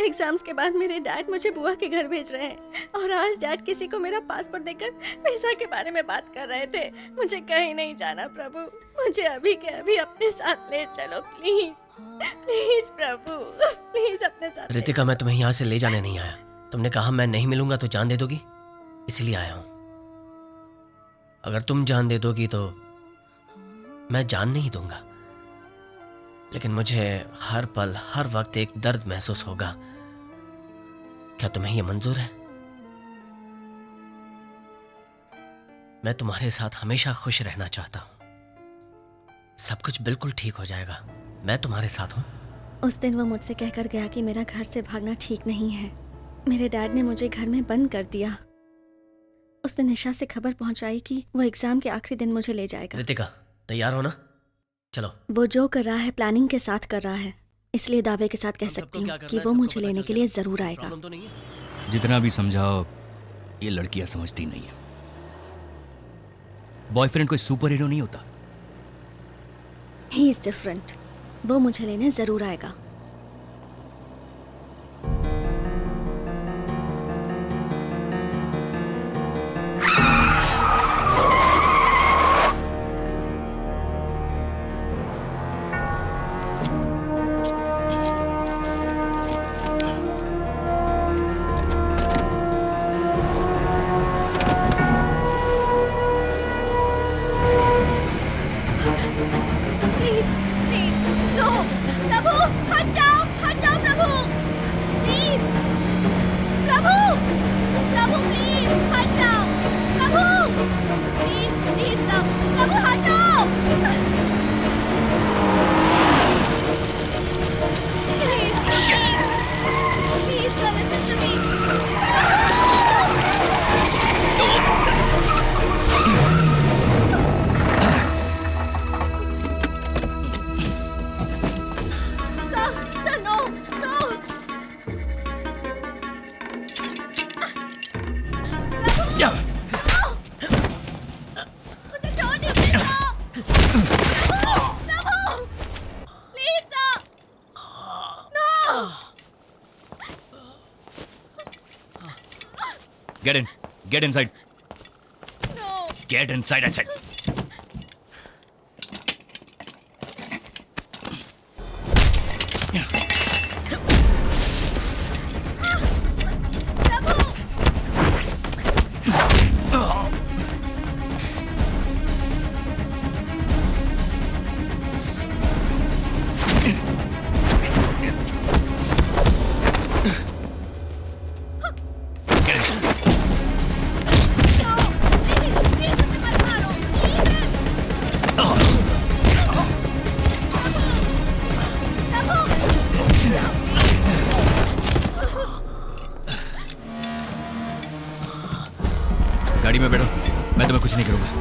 Exams के बाद मेरे डैड मुझे बुआ के घर भेज रहे हैं, और आज डैड किसी को मेरा पासपोर्ट देकर वीजा के बारे में बात कर रहे थे। मुझे कहीं नहीं जाना प्रभु, मुझे अभी के अभी अपने साथ ले चलो प्लीज। प्लीज प्रभु, प्लीज अपने साथ। रितिका, मैं तुम्हें यहाँ से ले जाने नहीं आया। तुमने कहा मैं नहीं मिलूंगा तो जान दे दोगी, इसलिए आया हूँ। अगर तुम जान दे दोगी तो मैं जान नहीं दूंगा, लेकिन मुझे हर पल हर वक्त एक दर्द महसूस होगा। क्या तुम्हें यह मंजूर है? मैं तुम्हारे साथ हमेशा खुश रहना चाहता हूं। सब कुछ बिल्कुल ठीक हो जाएगा। मैं तुम्हारे साथ हूं। उस दिन वो मुझसे कहकर गया कि मेरा घर से भागना ठीक नहीं है। मेरे डैड ने मुझे घर में बंद कर दिया। उसने निशा से खबर पहुंचाई कि वो एग्जाम के आखिरी दिन मुझे ले जाएगा। रितिका, तैयार हो ना? चलो। वो जो कर रहा है प्लानिंग के साथ कर रहा है, इसलिए दावे के साथ कह सकती हूँ कि वो मुझे लेने के लिए जरूर आएगा। जितना भी समझाओ, ये लड़कियां समझती नहीं है। बॉयफ्रेंड कोई सुपर हीरो नहीं होता। He is different. वो मुझे लेने जरूर आएगा। Get in. Get inside. No. Get inside, I said. गाड़ी में बैठो, मैं तुम्हें कुछ नहीं करूंगा।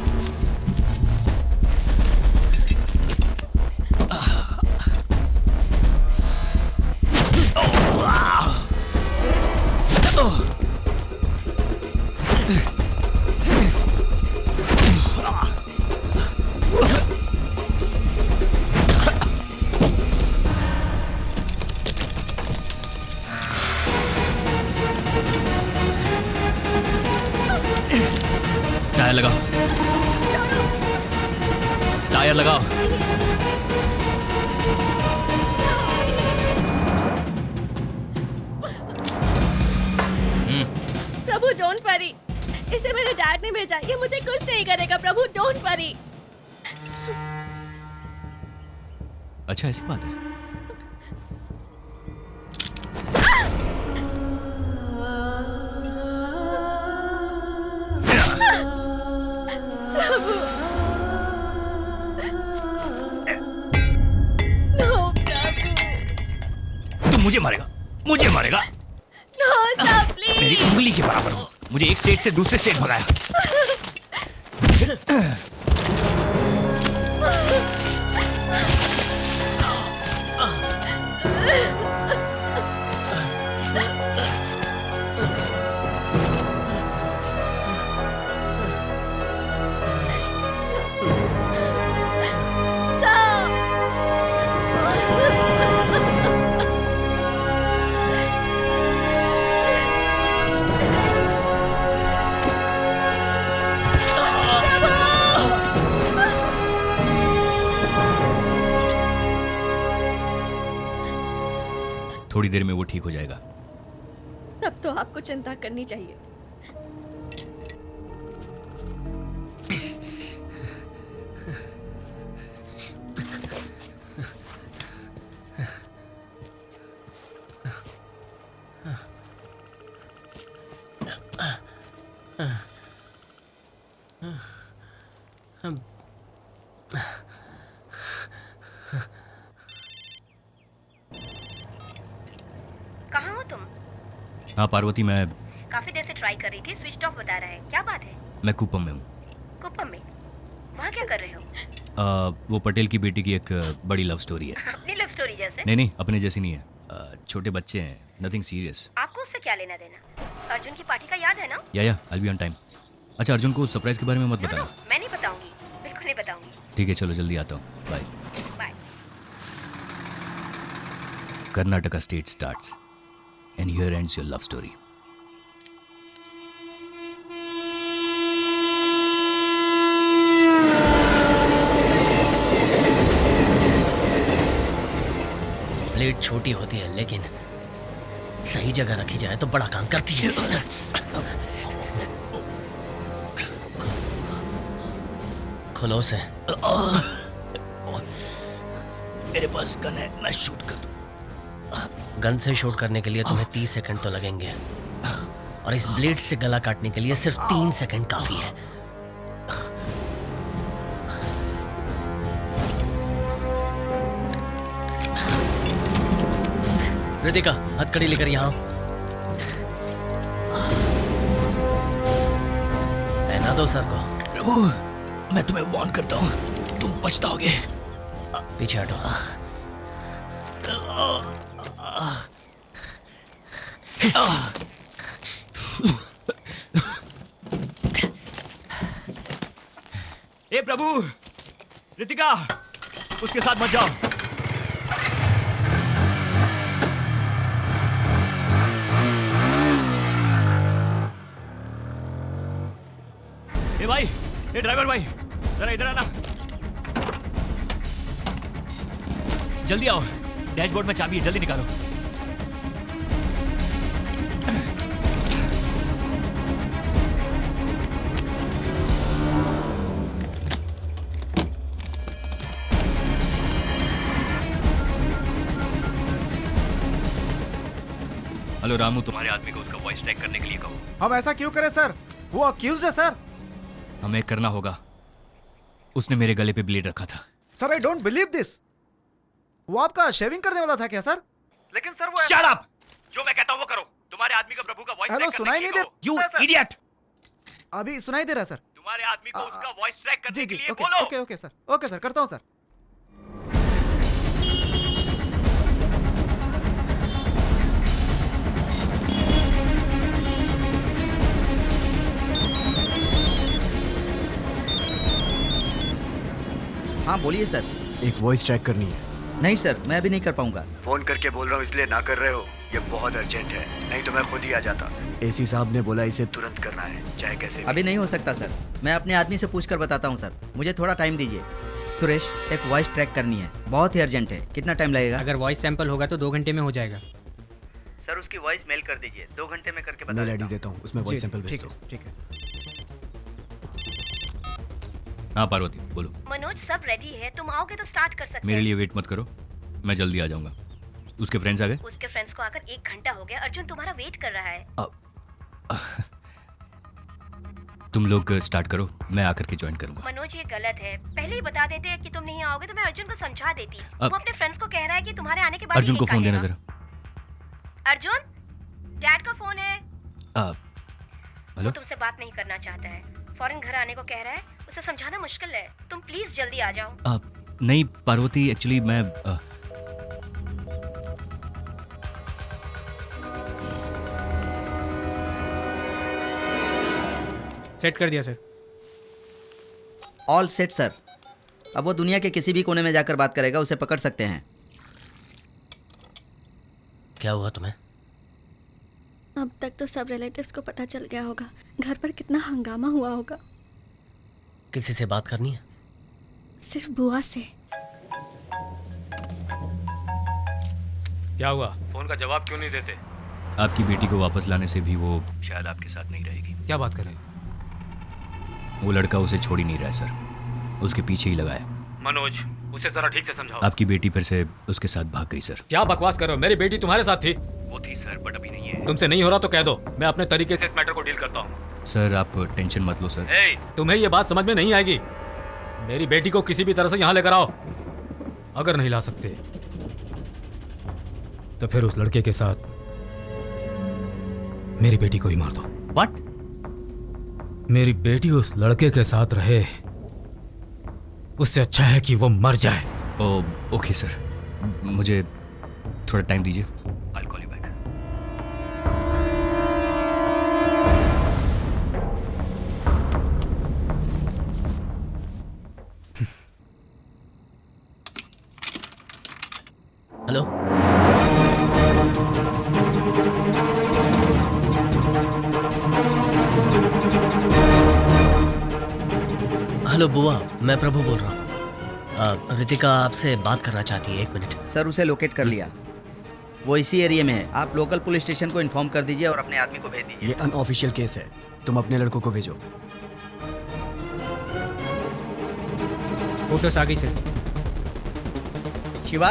टायर लगाओ, टायर लगाओ। प्रभु डोंट वरी, इसे मेरे डैड ने भेजा, ये मुझे कुछ नहीं करेगा। प्रभु डोंट वरी। अच्छा ऐसी बात है। मुझे मारेगा, मुझे मारेगा। No, sir, please. मेरी उंगली के बराबर हो। मुझे एक स्टेट से दूसरे स्टेट भगाया। थोड़ी देर में वो ठीक हो जाएगा। तब तो आपको चिंता करनी चाहिए। कहाँ हो तुम? हाँ पार्वती, मैं काफी देर से ट्राई कर रही थी, स्विच ऑफ बता रहा है। क्या बात है? मैं कुपम में हूँ। कुप्पम में? वहाँ क्या कर रहे हो? वो पटेल की बेटी की एक बड़ी लव स्टोरी है। अपनी लव स्टोरी जैसे? नहीं नहीं, अपने जैसी नहीं है। छोटे बच्चे हैं, नथिंग सीरियस। आपको उससे क्या लेना देना? अर्जुन की पार्टी का याद है ना? या आई बी ऑन टाइम। अच्छा अर्जुन को सरप्राइज के बारे में मत बताना। मैं नहीं बताऊंगी, बिल्कुल नहीं बताऊंगी। ठीक है चलो जल्दी आता हूँ, bye. Bye. Karnataka state starts and here ends your love story. Blade छोटी होती है लेकिन सही जगह रखी जाए तो बड़ा काम करती है। खोलो उसे। मेरे पास गन है, मैं शूट कर दूं। गन से शूट करने के लिए तुम्हें 30 सेकंड तो लगेंगे और इस ब्लेड से गला काटने के लिए सिर्फ 3 सेकंड काफी है। रितिका हथकड़ी लेकर यहाँ पहना दो सर को। प्रभु मैं तुम्हें वार्न करता हूँ, तुम पछताओगे। पीछे हटो। ए प्रभु, रितिका उसके साथ मत जाओ। ए भाई, ए ड्राइवर भाई, जरा इधर आना। जल्दी आओ, डैशबोर्ड में चाबी है, जल्दी निकालो। हेलो रामू, तुम्हारे आदमी को उसका वॉइस ट्रैक करने के लिए कहो। हम ऐसा क्यों करें सर? वो अक्यूज्ड है सर। हमें करना होगा। उसने मेरे गले पे ब्लेड रखा था। Sir I don't believe this. वो आपका शेविंग करने वाला था क्या सर? लेकिन सर वो शट अप! जो मैं कहता हूं वो करो। तुम्हारे आदमी का प्रभु का वॉइस हेलो, सुनाई नहीं दे। You idiot! अभी सुनाई दे रहा सर। तुम्हारे आदमी को उसका वॉइस ट्रैक करने जी के जी लिए ओके बोलो। Okay okay sir, okay sir, करता हूँ सर। हाँ बोलिए सर। एक वॉइस ट्रैक करनी है। नहीं सर, मैं अभी नहीं कर पाऊंगा। फोन करके बोल रहा हूँ इसलिए ना कर रहे हो? ये बहुत अर्जेंट है, नहीं तो मैं खुद ही आ जाता। एसी साहब ने बोला इसे तुरंत करना है, चाहे कैसे भी। अभी नहीं हो सकता सर, मैं अपने आदमी से पूछ कर बताता हूँ सर, मुझे थोड़ा टाइम दीजिए। सुरेश, एक वॉइस ट्रैक करनी है, बहुत ही अर्जेंट है। कितना टाइम लगेगा? अगर वॉइस सैंपल होगा तो 2 घंटे में हो जाएगा। सर उसकी वॉइस मेल कर दीजिए, 2 घंटे में करके मैं रेडी देता हूँ, उसमें वॉइस सैंपल भेज दो। ठीक है। हाँ पार्वती बोलो। मनोज सब रेडी है, तुम आओगे तो स्टार्ट कर सकते मेरे लिए वेट मत करो, मैं जल्दी आ जाऊंगा। उसके फ्रेंड्स आ गए? उसके फ्रेंड्स को आकर 1 घंटा हो गया। अर्जुन तुम्हारा वेट कर रहा है। तुम लोग स्टार्ट करो, मैं आकर के ज्वाइन करूंगा। मनोज ये गलत है, पहले ही बता देते कि तुम नहीं आओगे तो मैं अर्जुन को समझा देती। वो अपने फ्रेंड्स को कह रहा है कि तुम्हारे आने के बाद अर्जुन को फोन देना जरा। अर्जुन, डैड का फोन है। हेलो? वो तुमसे बात नहीं करना चाहता है, फौरन घर आने को कह रहा है। उसे समझाना मुश्किल है, तुम प्लीज जल्दी आ जाओ। नहीं पार्वती, एक्चुअली मैं सेट कर दिया सर। All set sir. अब वो दुनिया के किसी भी कोने में जाकर बात करेगा, उसे पकड़ सकते हैं। क्या हुआ तुम्हें? अब तक तो सब रिलेटिव्स को पता चल गया होगा, घर पर कितना हंगामा हुआ होगा। किसी से बात करनी है? सिर्फ बुआ से। क्या हुआ? फोन का जवाब क्यों नहीं देते? आपकी बेटी को वापस लाने से भी वो शायद आपके साथ नहीं रहेगी। क्या बात कर रहे हैं? वो लड़का उसे छोड़ ही नहीं रहा है सर, उसके पीछे ही लगा है। मनोज, उसे जरा ठीक से समझाओ। आपकी बेटी फिर से उसके साथ भाग गई सर। क्या बकवास कर रहे हो? मेरी बेटी तुम्हारे साथ थी। वो थी सर, बट अभी नहीं है। तुमसे नहीं हो रहा तो कह दो, मैं अपने तरीके से इस मैटर को डील करता हूँ। सर आप टेंशन मत लो सर। तुम्हें ये बात समझ में नहीं आएगी। मेरी बेटी को किसी भी तरह से यहाँ लेकर आओ। अगर नहीं ला सकते तो फिर उस लड़के के साथ मेरी बेटी को ही मार दो। व्हाट? मेरी बेटी उस लड़के के साथ रहे, उससे अच्छा है कि वो मर जाए। ओके सर, मुझे थोड़ा टाइम दीजिए। I'll call you back. Hello? Hello बुआ, मैं प्रभु बोल रहा हूँ। रितिका आपसे बात करना चाहती है, 1 मिनट। सर उसे लोकेट कर लिया, वो इसी एरिया में है। आप लोकल पुलिस स्टेशन को इन्फॉर्म कर दीजिए और अपने आदमी को भेज दीजिए। ये अनऑफिशियल केस है, तुम अपने लड़कों को भेजो। फोटोस आ गई सर। शिवा।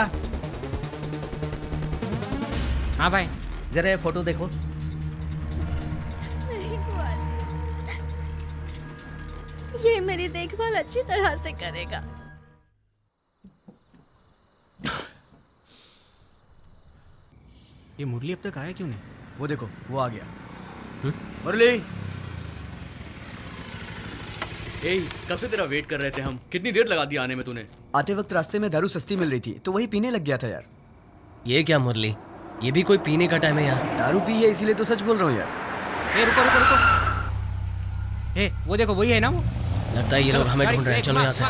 हाँ भाई, जरा ये फोटो देखो। नहीं बुआ जी, ये मेरी देखभाल अच्छी तरह से करेगा। ये मुरली अब तक आया क्यों नहीं? वो देखो, वो आ गया। मुरली, कब से तेरा वेट कर रहे थे हम। कितनी देर लगा दी आने में तूने? आते वक्त रास्ते में दारू सस्ती मिल रही थी तो वही पीने लग गया था यार। ये क्या मुरली, ये भी कोई पीने का टाइम है यार? दारू पी है इसीलिए तो सच बोल रहा हूँ यार। रुको रुको रुको, वो देखो वही है ना वो। लगता है ये लोग हमें ढूंढ रहे हैं, चलो यहाँ से।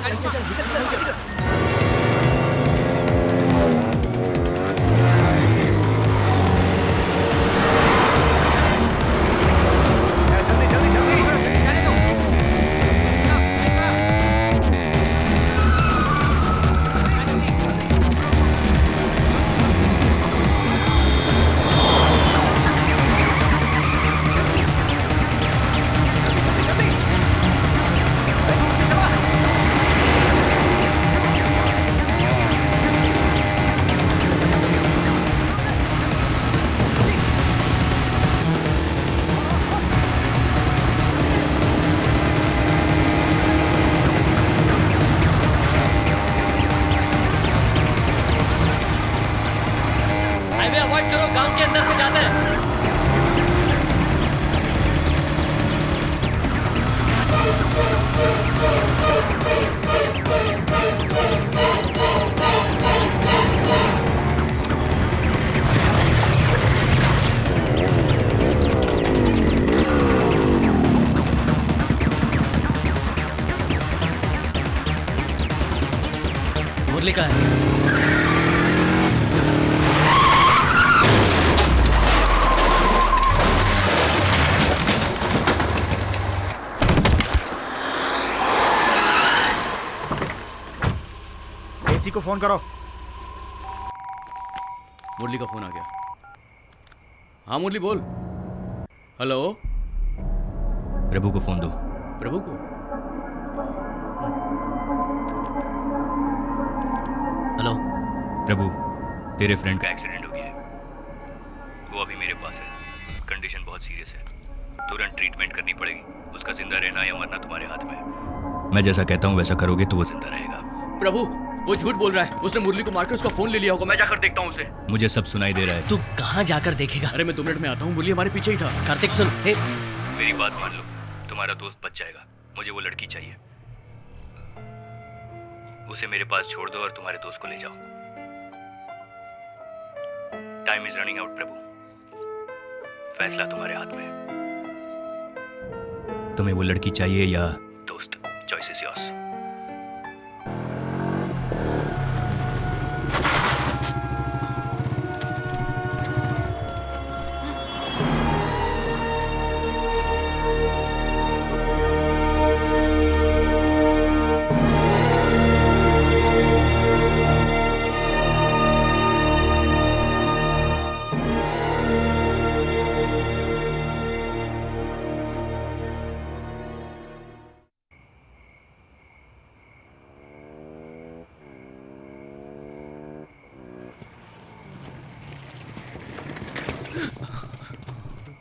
हाईवे अवॉइड करो, गांव के अंदर से जाते हैं। का है। एसी को फोन करो। मुरली का फोन आ गया। हाँ मुरली बोल। हेलो। प्रभु को फोन दो। प्रभु को? हेलो। प्रभु, तेरे फ्रेंड का एक्सीडेंट हो गया है। वो अभी मेरे पास है। कंडीशन बहुत सीरियस है। तुरंत ट्रीटमेंट करनी पड़ेगी। उसका जिंदा रहना या मरना तुम्हारे हाथ में है। मैं जैसा कहता हूँ वैसा करोगे तो वो जिंदा रहेगा। प्रभु, वो झूठ बोल रहा है। उसने मुरली को मारकर उसका फोन ले लिया होगा। मैं जाकर देखता हूँ उसे। मुझे सब सुनाई दे रहा है। तू कहाँ जाकर देखेगा? अरे मैं 2 मिनट में आता हूँ। मुरली हमारे पीछे ही था। कार्तिक सुन। मेरी बात मान लो, तुम्हारा दोस्त बच जाएगा। मुझे वो लड़की चाहिए। उसे मेरे पास छोड़ दो और तुम्हारे दोस्त को ले जाओ। टाइम इज रनिंग आउट प्रभु। फैसला तुम्हारे हाथ में है। तुम्हें वो लड़की चाहिए या दोस्त? Choice is yours.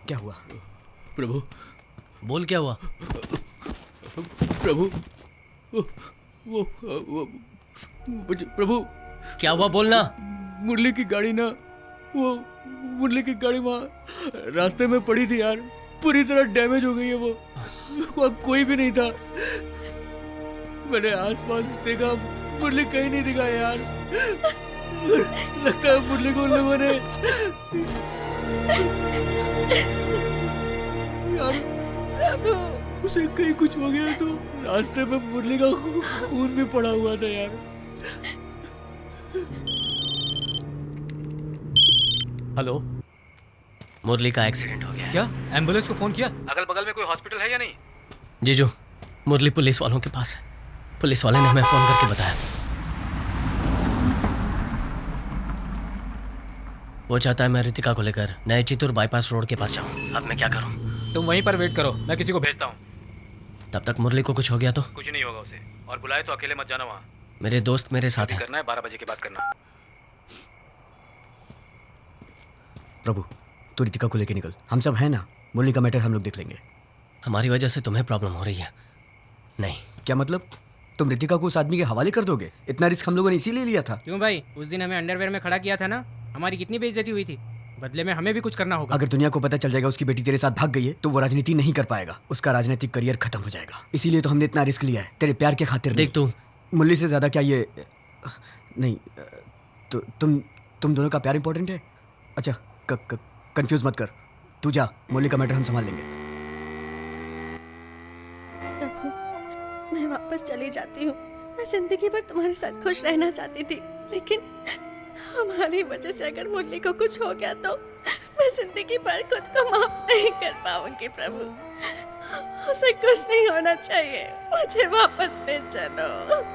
क्या हुआ? प्रभु। बोल क्या हुआ? प्रभु, प्रभु क्या हुआ बोलना। मुरली की गाड़ी ना, वो मुरली की गाड़ी वहाँ रास्ते में पड़ी थी यार। पूरी तरह डैमेज हो गई है वो। वहाँ कोई भी नहीं था। मैंने आसपास देखा, मुरली कहीं नहीं दिखा यार। लगता है मुरली को उन लोगों ने यार, उसे कहीं कुछ हो गया तो रास्ते में मुरली का खून भी पड़ा हुआ था यार। हेलो। मुरली का एक्सीडेंट हो गया। क्या? एम्बुलेंस को फोन किया? अगल बगल में कोई हॉस्पिटल है या नहीं? जीजू, मुरली पुलिस वालों के पास है। पुलिस वाले ने हमें फोन करके बताया। वो चाहता है मैं रितिका को लेकर नए चित्तूर बाईपास रोड के पास जाऊं। अब मैं क्या करूं? तुम वहीं पर वेट करो, मैं किसी को भेजता हूँ। तब तक मुरली को कुछ हो गया तो? कुछ नहीं होगा उसे। और बुलाए तो अकेले मत जाना वहाँ। मेरे दोस्त मेरे साथ हैं। करना है 12 बजे के बाद करना। प्रभु, तू रितिका को लेके निकल। हम सब हैं ना। मुरली का मैटर हम लोग देख लेंगे। हमारी वजह से तुम्हें प्रॉब्लम हो रही है? नहीं। क्या मतलब? तुम रितिका को उस आदमी के हवाले कर दोगे? इतना रिस्क हम लोगों ने इसीलिए लिया था। क्यों भाई? उस दिन हमें अंडरवेयर में खड़ा किया था ना। हमारी कितनी बेइज्जती हुई थी। बदले में हमें भी कुछ करना होगा। अगर दुनिया को पता चल जाएगा उसकी बेटी तेरे साथ भाग गई है तो वो राजनीति नहीं कर पाएगा। उसका राजनीतिक करियर खत्म हो जाएगा। इसीलिए तो हमने इतना रिस्क लिया है, तेरे प्यार के खातिर। देख तू, मुरली से ज्यादा क्या ये नहीं तो तुम दोनों का प्यार इंपॉर्टेंट है। अच्छा, कंफ्यूज मत कर। तू जा, मुरली का मैटर हम संभाल लेंगे। मैं वापस चली जाती हूँ। मैं जिंदगी भर तुम्हारे साथ खुश रहना चाहती थी, लेकिन हमारी वजह से अगर मुरली को कुछ हो गया तो मैं जिंदगी भर खुद को माफ नहीं कर पाऊंगी। प्रभु, उसे कुछ नहीं होना चाहिए। मुझे वापस ले चलो।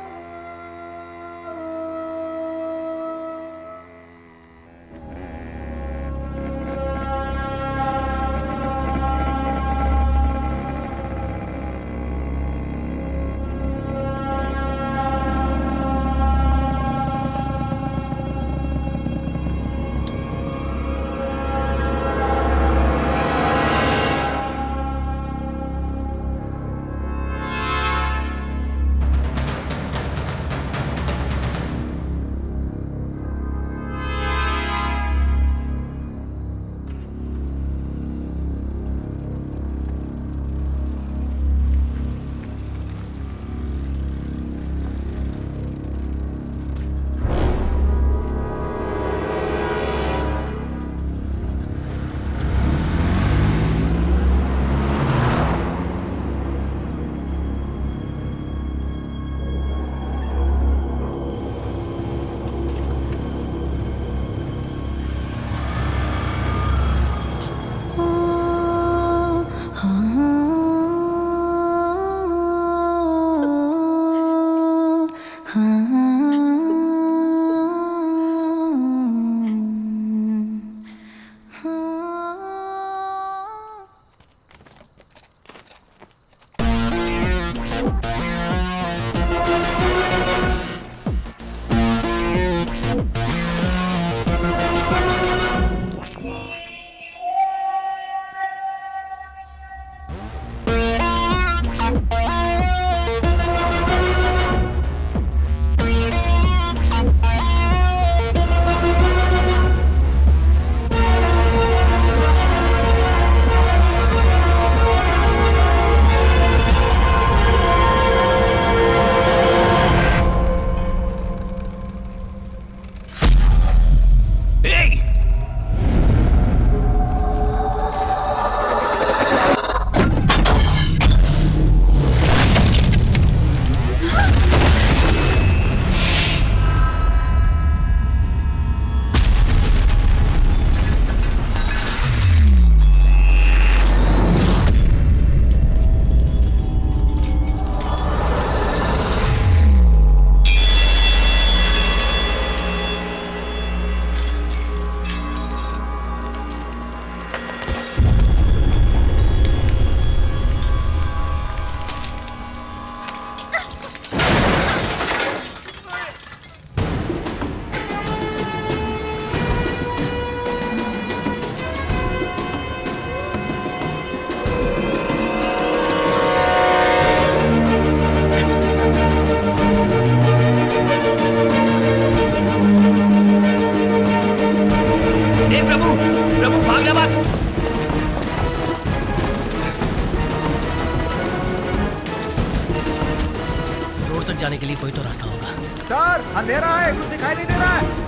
जाने के लिए कोई तो रास्ता होगा। सर अंधेरा है, कुछ दिखाई नहीं दे रहा है।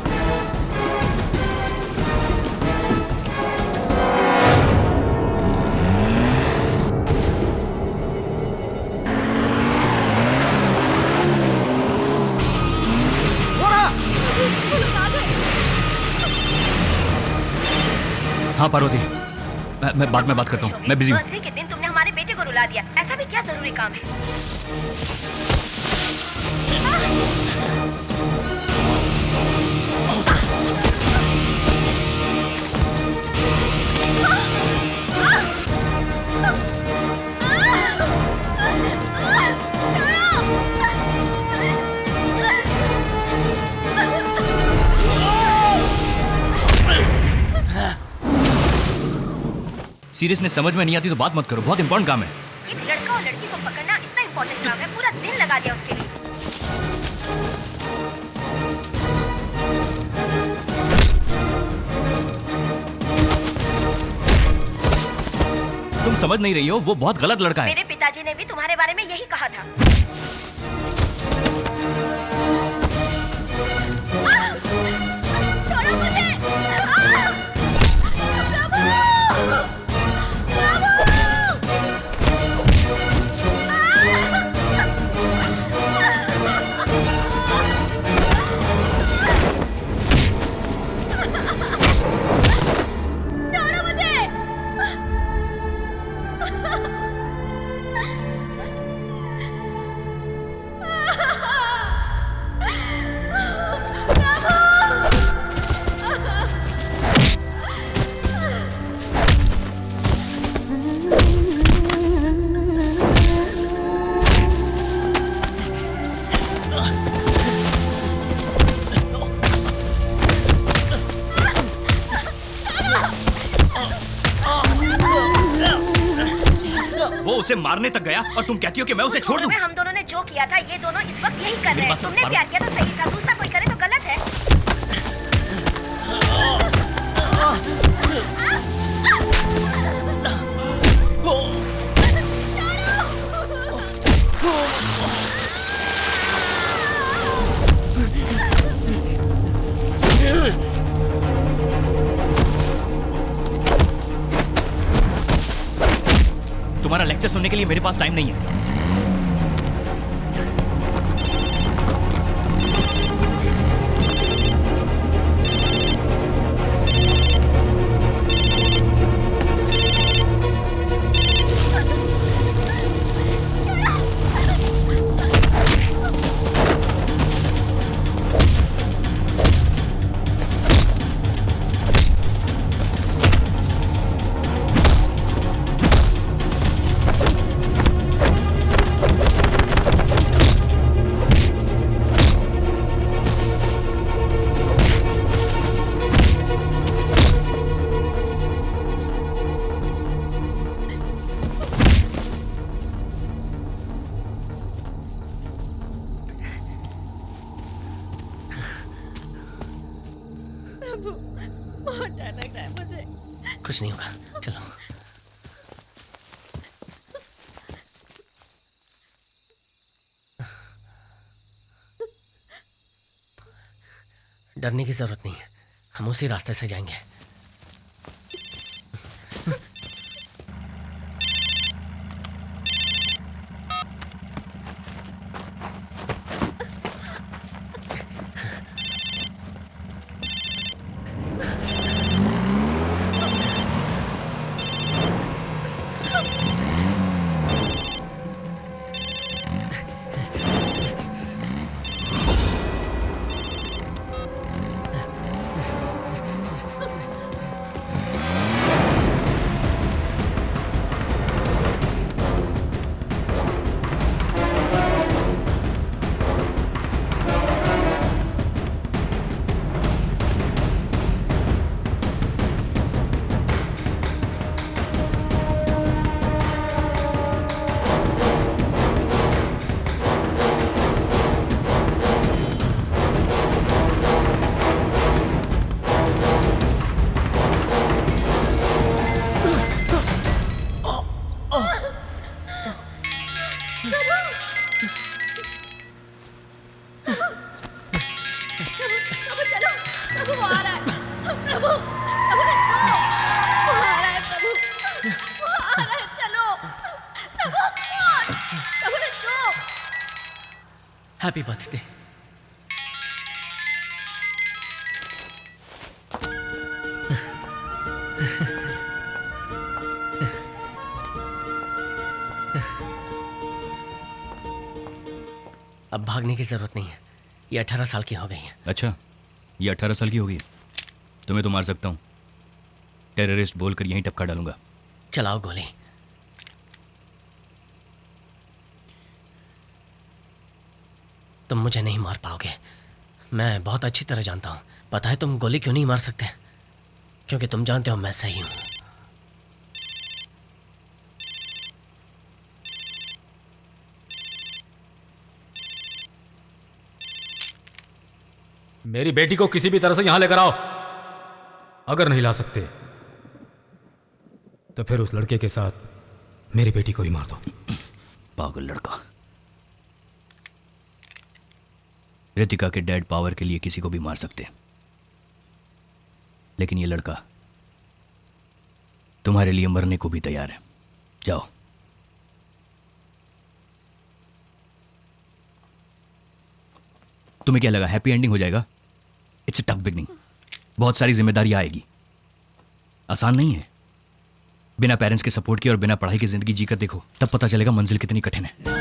हाँ पार्वती, मैं बाद में बात करता हूँ, मैं बिजी हूँ। बर्थडे के दिन तुमने हमारे बेटे को रुला दिया, ऐसा भी क्या जरूरी काम है? सीरियसनेस समझ में नहीं आती तो बात मत करो, बहुत इंपॉर्टेंट काम है। एक लड़का और लड़की को पकड़ना इतना इम्पोर्टेंट काम है, पूरा दिन लगा दिया उसके लिए। तुम समझ नहीं रही हो, वो बहुत गलत लड़का है। मेरे पिताजी ने भी तुम्हारे बारे में यही कहा था। छोड़ो मुझे! वो उसे मारने तक गया और तुम कहती हो कि मैं उसे छोड़ दूं? हम दोनों ने जो किया था ये दोनों इस वक्त यही कर रहे हैं। तुमने प्यार किया तो सही था, दूसरा कोई करे तो गलत है। तुम्हारा लेक्चर सुनने के लिए मेरे पास टाइम नहीं है। बहुत डर लग रहा है मुझे। कुछ नहीं होगा, चलो। डरने की जरूरत नहीं है, हम उसी रास्ते से जाएंगे। Happy birthday. अब भागने की जरूरत नहीं है, ये 18 साल की हो गई है। अच्छा, ये 18 साल की होगी। तुम्हें तो मार सकता हूँ, टेररिस्ट बोलकर यहीं टपका डालूंगा। चलाओ गोली। तुम मुझे नहीं मार पाओगे, मैं बहुत अच्छी तरह जानता हूं। पता है तुम गोली क्यों नहीं मार सकते? क्योंकि तुम जानते हो मैं सही हूं। मेरी बेटी को किसी भी तरह से यहां लेकर आओ। अगर नहीं ला सकते तो फिर उस लड़के के साथ मेरी बेटी को ही मार दो। पागल लड़का। रितिका के डैड पावर के लिए किसी को भी मार सकते, लेकिन ये लड़का तुम्हारे लिए मरने को भी तैयार है। जाओ। तुम्हें क्या लगा हैप्पी एंडिंग हो जाएगा? It's a tough beginning. बहुत सारी जिम्मेदारी आएगी, आसान नहीं है। बिना पेरेंट्स के सपोर्ट के और बिना पढ़ाई की जिंदगी जीकर देखो, तब पता चलेगा मंजिल कितनी कठिन है।